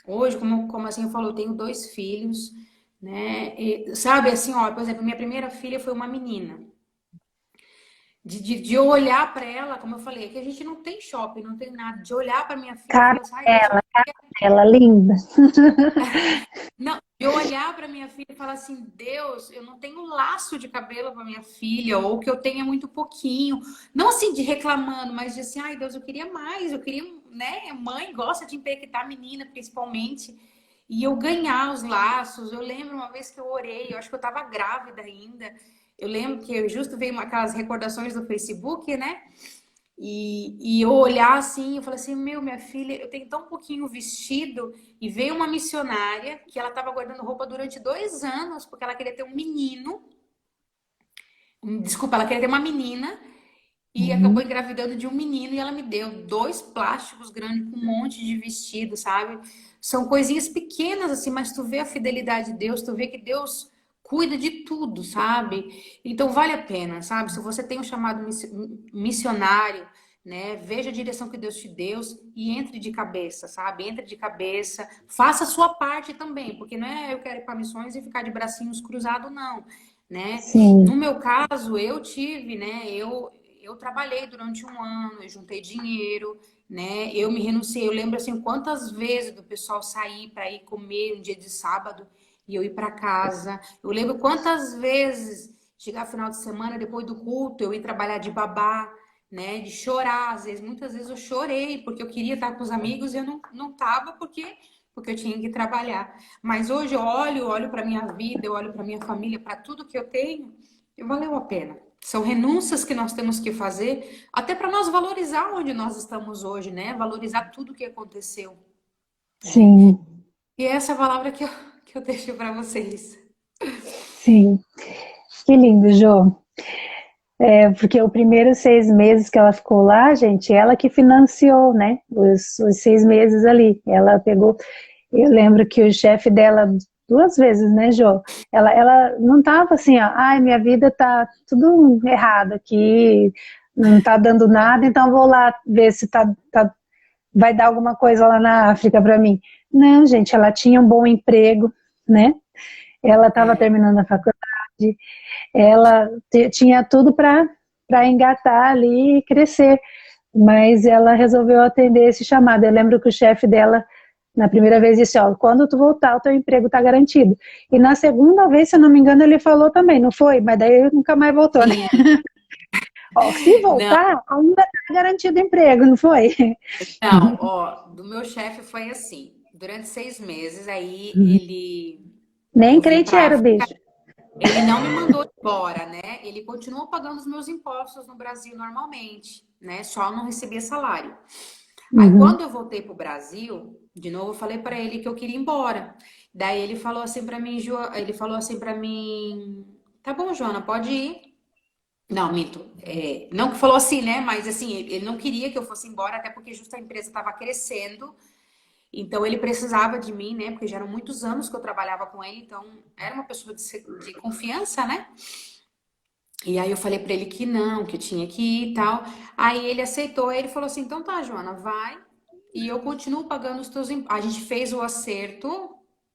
Hoje, como assim eu falo, eu tenho dois filhos, né? E, sabe, assim, ó, por exemplo, minha primeira filha foi uma menina. De eu olhar para ela, como eu falei, que a gente não tem shopping, não tem nada. De olhar para minha filha e Cara falar assim, ai Deus, eu dela, ela linda. não, de eu olhar para minha filha e falar assim, Deus, eu não tenho laço de cabelo para minha filha, ou que eu tenha muito pouquinho. Não assim de reclamando, mas de assim, ai Deus, eu queria mais, eu queria, né? Mãe gosta de empequetar a menina, principalmente. E eu ganhar os laços. Eu lembro uma vez que eu orei, eu acho que eu estava grávida ainda. Eu lembro que eu justo veio aquelas recordações do Facebook, né? E eu olhar assim, eu falei assim, meu, minha filha, eu tenho tão pouquinho vestido. E veio uma missionária que ela estava guardando roupa durante 2 anos, porque ela queria ter um menino. Desculpa, ela queria ter uma menina. E acabou Uhum. engravidando de um menino e ela me deu 2 plásticos grandes com um monte de vestido, sabe? São coisinhas pequenas assim, mas tu vê a fidelidade de Deus, tu vê que Deus cuida de tudo, sabe? Então vale a pena, sabe? Se você tem um chamado missionário, né? Veja a direção que Deus te deu e entre de cabeça, sabe? Entre de cabeça, faça a sua parte também, porque não é eu quero ir para missões e ficar de bracinhos cruzados, não, né? No Sim. meu caso, eu tive, né? Eu trabalhei durante um ano, eu juntei dinheiro, né? Eu me renunciei. Eu lembro assim quantas vezes do pessoal sair para ir comer um dia de sábado e eu ir para casa. Eu lembro quantas vezes chegar final de semana depois do culto, eu ir trabalhar de babá, né? De chorar, às vezes, muitas vezes eu chorei porque eu queria estar com os amigos e eu não tava porque eu tinha que trabalhar. Mas hoje olho para minha vida, eu olho para minha família, para tudo que eu tenho, e valeu a pena. São renúncias que nós temos que fazer, até para nós valorizar onde nós estamos hoje, né? Valorizar tudo que aconteceu, né? Sim, E essa é a palavra que eu deixo para vocês. sim. Que lindo, Jô. Porque os primeiros 6 meses que ela ficou lá, gente, ela que financiou, né? Os 6 meses ali. Ela pegou. Eu lembro que o chefe dela, 2 vezes, né, Jô? Ela não tava assim, ó, ai, minha vida tá tudo errado aqui, não tá dando nada, então vou lá ver se vai dar alguma coisa lá na África para mim. Não, gente, ela tinha um bom emprego, né? Ela estava É, terminando a faculdade, ela tinha tudo para engatar ali e crescer, mas ela resolveu atender esse chamado. Eu lembro que o chefe dela, na primeira vez, disse, ó, quando tu voltar, o teu emprego está garantido. E na segunda vez, se eu não me engano, ele falou também, não foi? Mas daí nunca mais voltou, né? sim, Ó, se não, voltar, ainda está garantido o emprego, não foi? não, ó, do meu chefe foi assim. Durante 6 meses, aí Nem eu vim crente para era o África. bicho. Ele não me mandou embora, né? Ele continuou pagando os meus impostos no Brasil normalmente, né? Só não recebia salário. Aí Uhum. quando eu voltei pro Brasil, de novo eu falei para ele que eu queria ir embora. Daí ele falou assim para mim, ele falou assim para mim, tá bom, Joana, pode ir. Não, minto. Não que falou assim, né? Mas assim, ele não queria que eu fosse embora, até porque justo a empresa estava crescendo. Então ele precisava de mim, né? Porque já eram muitos anos que eu trabalhava com ele, então era uma pessoa de confiança, né? E aí eu falei pra ele que não, que eu tinha que ir e tal. Aí ele aceitou, ele falou assim: então tá, Joana, vai e eu continuo pagando os teus impostos. A gente fez o acerto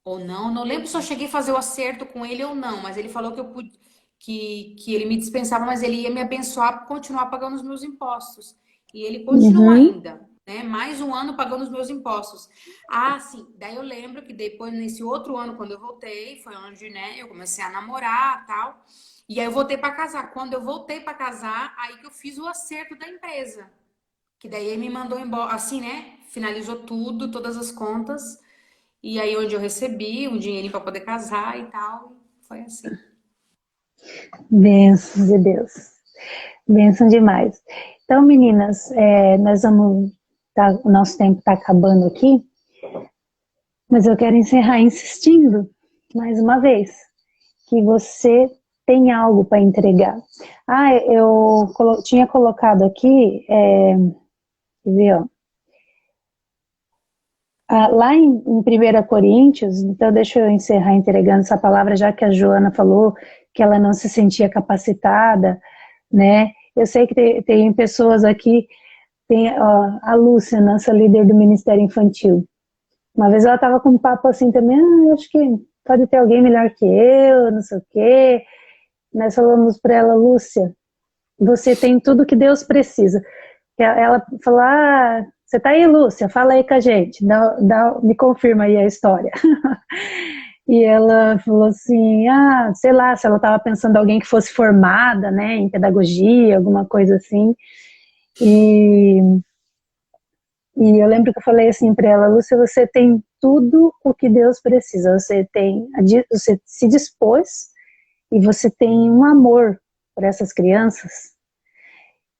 ou não, não lembro se eu cheguei a fazer o acerto com ele ou não, mas ele falou que eu pude, que ele me dispensava, mas ele ia me abençoar por continuar pagando os meus impostos. E ele continua Uhum, ainda, né? Mais um ano pagando os meus impostos. Ah, sim. Daí eu lembro que depois, nesse outro ano, quando eu voltei, foi onde, né, eu comecei a namorar e tal. E aí eu voltei para casar. Quando eu voltei para casar, aí que eu fiz o acerto da empresa. Que daí ele me mandou embora, assim, né? Finalizou tudo, todas as contas. E aí onde eu recebi um dinheirinho para poder casar e tal. Foi assim. bênçãos de Deus. Bênção demais. Então, meninas, nós vamos. O nosso tempo está acabando aqui, mas eu quero encerrar insistindo, mais uma vez, que você tem algo para entregar. Ah, eu tinha colocado aqui, quer ver, ó, lá em 1 Coríntios, então deixa eu encerrar entregando essa palavra, já que a Joana falou que ela não se sentia capacitada, né? Eu sei que tem pessoas aqui, tem ó, a Lúcia, nossa líder do Ministério Infantil. Uma vez ela estava com um papo assim também, eu acho que pode ter alguém melhor que eu, não sei o quê. Nós falamos para ela, Lúcia, você tem tudo que Deus precisa. Ela falou, você tá aí, Lúcia? Fala aí com a gente, me confirma aí a história. E ela falou assim, sei lá, se ela estava pensando em alguém que fosse formada, né, em pedagogia, alguma coisa assim. E, e eu lembro que eu falei assim para ela, Lúcia, você tem tudo o que Deus precisa. Você se dispôs e você tem um amor por essas crianças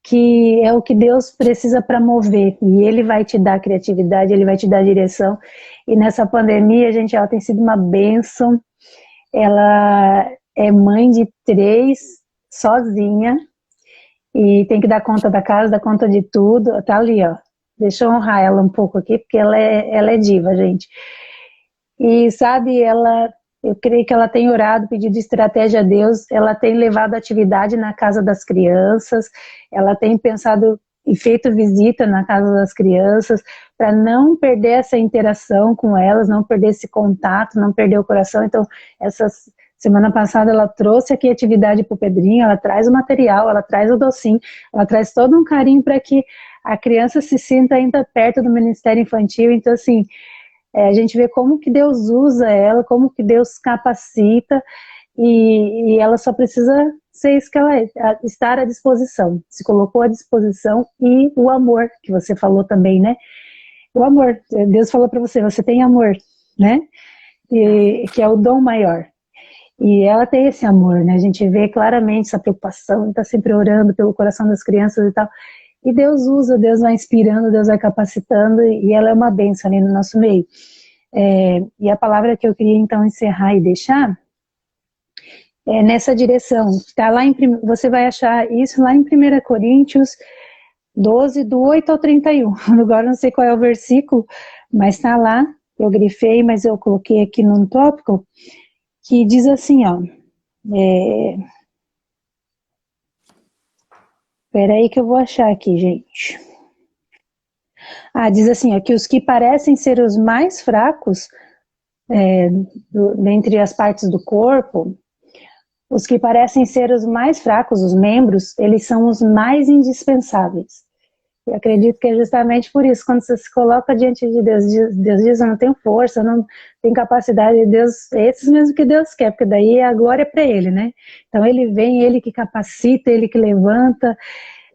que é o que Deus precisa para mover, e Ele vai te dar criatividade, Ele vai te dar direção, e nessa pandemia, gente, ela tem sido uma bênção, ela é mãe de 3, sozinha, e tem que dar conta da casa, dar conta de tudo, tá ali, ó, deixa eu honrar ela um pouco aqui, porque ela é diva, gente, e sabe, eu creio que ela tem orado, pedido estratégia a Deus, ela tem levado atividade na casa das crianças, ela tem pensado e feito visita na casa das crianças, para não perder essa interação com elas, não perder esse contato, não perder o coração. Então, essa semana passada ela trouxe aqui atividade para o Pedrinho, ela traz o material, ela traz o docinho, ela traz todo um carinho para que a criança se sinta ainda perto do Ministério Infantil. Então, assim, a gente vê como que Deus usa ela, como que Deus capacita, e ela só precisa ser isso que ela é, estar à disposição, se colocou à disposição, e o amor, que você falou também, né? O amor, Deus falou para você, você tem amor, né? Que é o dom maior. E ela tem esse amor, né? A gente vê claramente essa preocupação, está sempre orando pelo coração das crianças e tal. E Deus usa, Deus vai inspirando, Deus vai capacitando, e ela é uma bênção ali no nosso meio. E a palavra que eu queria então encerrar e deixar é nessa direção. Tá lá você vai achar isso lá em 1 Coríntios 12, do 8 ao 31. Agora não sei qual é o versículo, mas está lá, eu grifei, mas eu coloquei aqui num tópico, que diz assim, ó, peraí que eu vou achar aqui, gente. Diz assim, ó, que os que parecem ser os mais fracos dentre as partes do corpo, os que parecem ser os mais fracos, os membros, eles são os mais indispensáveis. Eu acredito que é justamente por isso, quando você se coloca diante de Deus, Deus diz, eu não tenho força, eu não tenho capacidade, Deus, é esses mesmo que Deus quer, porque daí a glória é para Ele, né? Então Ele vem, Ele que capacita, Ele que levanta,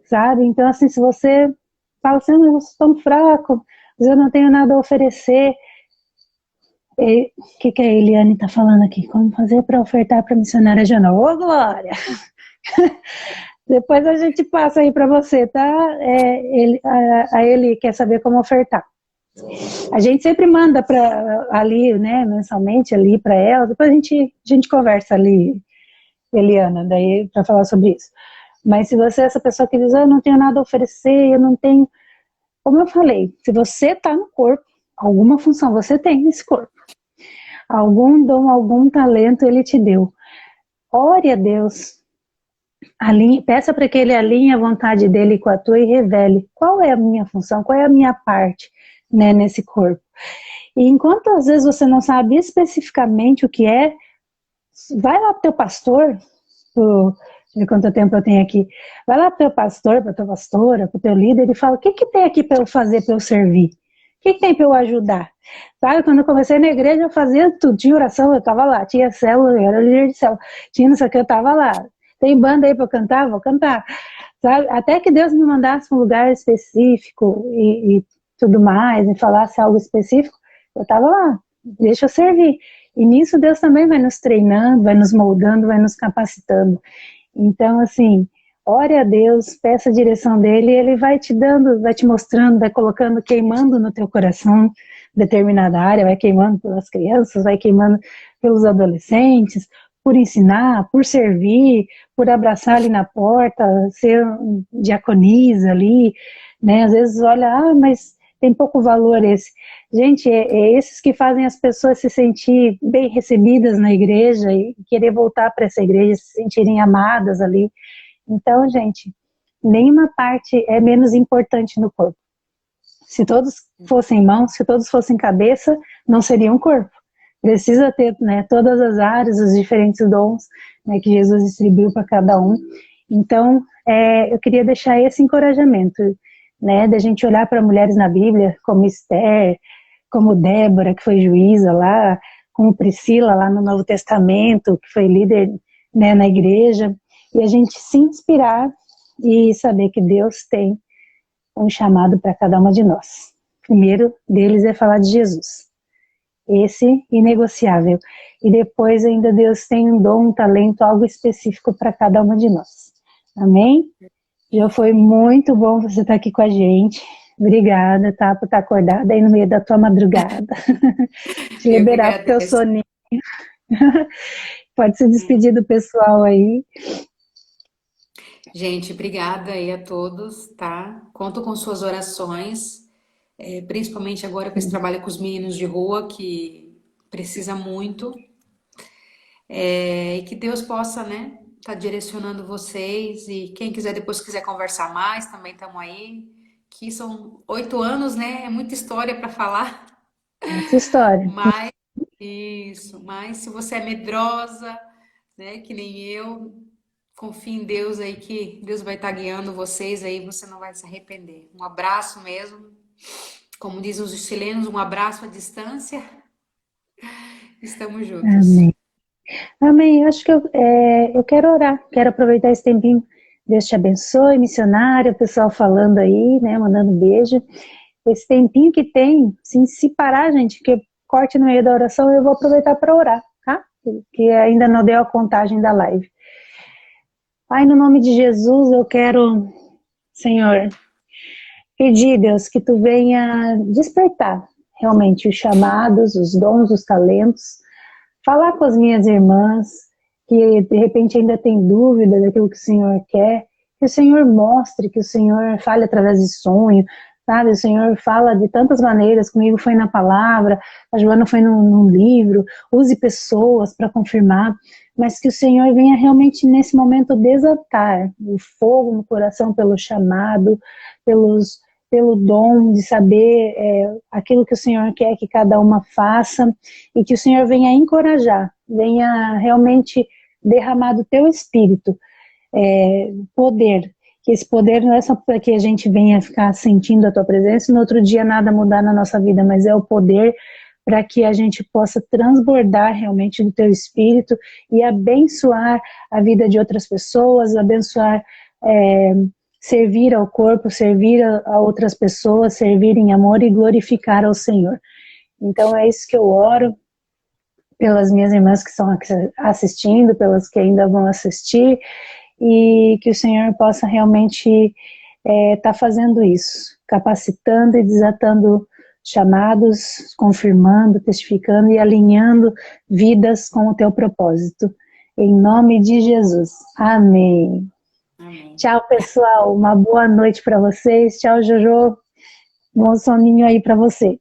sabe? Então assim, se você fala assim, eu sou tão fraco, mas eu não tenho nada a oferecer, o que a Eliane está falando aqui? Como fazer para ofertar para a missionária Jana? Ô, Glória! Depois a gente passa aí para você, tá? Ele quer saber como ofertar. A gente sempre manda para ali, né, mensalmente ali para ela, depois a gente conversa ali, Eliana, daí para falar sobre isso. Mas se você é essa pessoa que diz, eu não tenho nada a oferecer, eu não tenho... Como eu falei, se você está no corpo, alguma função você tem nesse corpo. Algum dom, algum talento ele te deu. Ore a Deus. Peça para que ele alinhe a vontade dele com a tua e revele qual é a minha função, qual é a minha parte, né, nesse corpo. E enquanto às vezes você não sabe especificamente o que é, vai lá para o teu pastor, de quanto tempo eu tenho aqui, vai lá para o teu pastor, para a tua pastora, para o teu líder e fala, o que tem aqui para eu fazer, para eu servir? O que tem para eu ajudar? Sabe, quando eu comecei na igreja eu fazia tudo, tinha oração, eu estava lá, tinha célula, eu era líder de célula, tinha não sei o que, eu estava lá, tem banda aí para eu cantar? Vou cantar. Sabe? Até que Deus me mandasse para um lugar específico e tudo mais, me falasse algo específico, eu estava lá, deixa eu servir. E nisso Deus também vai nos treinando, vai nos moldando, vai nos capacitando. Então, assim, ore a Deus, peça a direção dele, e ele vai te dando, vai te mostrando, vai colocando, queimando no teu coração determinada área, vai queimando pelas crianças, vai queimando pelos adolescentes, por ensinar, por servir, por abraçar ali na porta, ser diaconisa ali, né? Às vezes olha, mas tem pouco valor esse. Gente, é esses que fazem as pessoas se sentir bem recebidas na igreja e querer voltar para essa igreja, se sentirem amadas ali. Então, gente, nenhuma parte é menos importante no corpo. Se todos fossem mãos, se todos fossem cabeça, não seria um corpo. Precisa ter, né, todas as áreas, os diferentes dons, né, que Jesus distribuiu para cada um. Então, eu queria deixar esse encorajamento, né, da gente olhar para mulheres na Bíblia, como Esther, como Débora, que foi juíza lá, como Priscila lá no Novo Testamento, que foi líder, né, na igreja, e a gente se inspirar e saber que Deus tem um chamado para cada uma de nós. O primeiro deles é falar de Jesus, esse inegociável, e depois ainda Deus tem um dom, um talento, algo específico para cada uma de nós. Amém? Já foi muito bom você estar aqui com a gente. Obrigada, tá, por estar acordada aí no meio da tua madrugada. Te liberar pro teu soninho. Pode se despedir do pessoal aí. Gente, obrigada aí a todos, tá? Conto com suas orações, principalmente agora com esse trabalho com os meninos de rua, que precisa muito. E que Deus possa, né, tá direcionando vocês, e quem quiser depois quiser conversar mais, também estamos aí. Que são 8 anos, né? É muita história para falar. Muita história. Mas se você é medrosa, né, que nem eu, confie em Deus aí, que Deus vai estar guiando vocês aí, você não vai se arrepender. Um abraço mesmo. Como dizem os chilenos, um abraço à distância. Estamos juntos. Amém. Amém. Acho que eu quero orar, quero aproveitar esse tempinho. Deus te abençoe, missionária, o pessoal falando aí, né, mandando beijo. Esse tempinho que tem, assim, se parar, gente, que corte no meio da oração, eu vou aproveitar para orar, tá? Que ainda não deu a contagem da live. Pai, no nome de Jesus, eu quero, Senhor, pedir, Deus, que tu venha despertar realmente os chamados, os dons, os talentos, falar com as minhas irmãs, que de repente ainda tem dúvida daquilo que o Senhor quer, que o Senhor mostre, que o Senhor fale através de sonho, sabe? O Senhor fala de tantas maneiras, comigo foi na palavra, a Joana foi num livro, use pessoas para confirmar, mas que o Senhor venha realmente nesse momento desatar o fogo no coração pelo chamado, pelo dom de saber aquilo que o Senhor quer que cada uma faça, e que o Senhor venha encorajar, venha realmente derramar do teu espírito poder, que esse poder não é só para que a gente venha ficar sentindo a tua presença e no outro dia nada mudar na nossa vida, mas é o poder para que a gente possa transbordar realmente do teu espírito e abençoar a vida de outras pessoas, abençoar, servir ao corpo, servir a outras pessoas, servir em amor e glorificar ao Senhor. Então é isso que eu oro pelas minhas irmãs que estão assistindo, pelas que ainda vão assistir, e que o Senhor possa realmente estar fazendo isso, capacitando e desatando chamados, confirmando, testificando e alinhando vidas com o teu propósito. Em nome de Jesus. Amém. Amém. Tchau, pessoal. Uma boa noite para vocês. Tchau, Jojo. Bom soninho aí para você.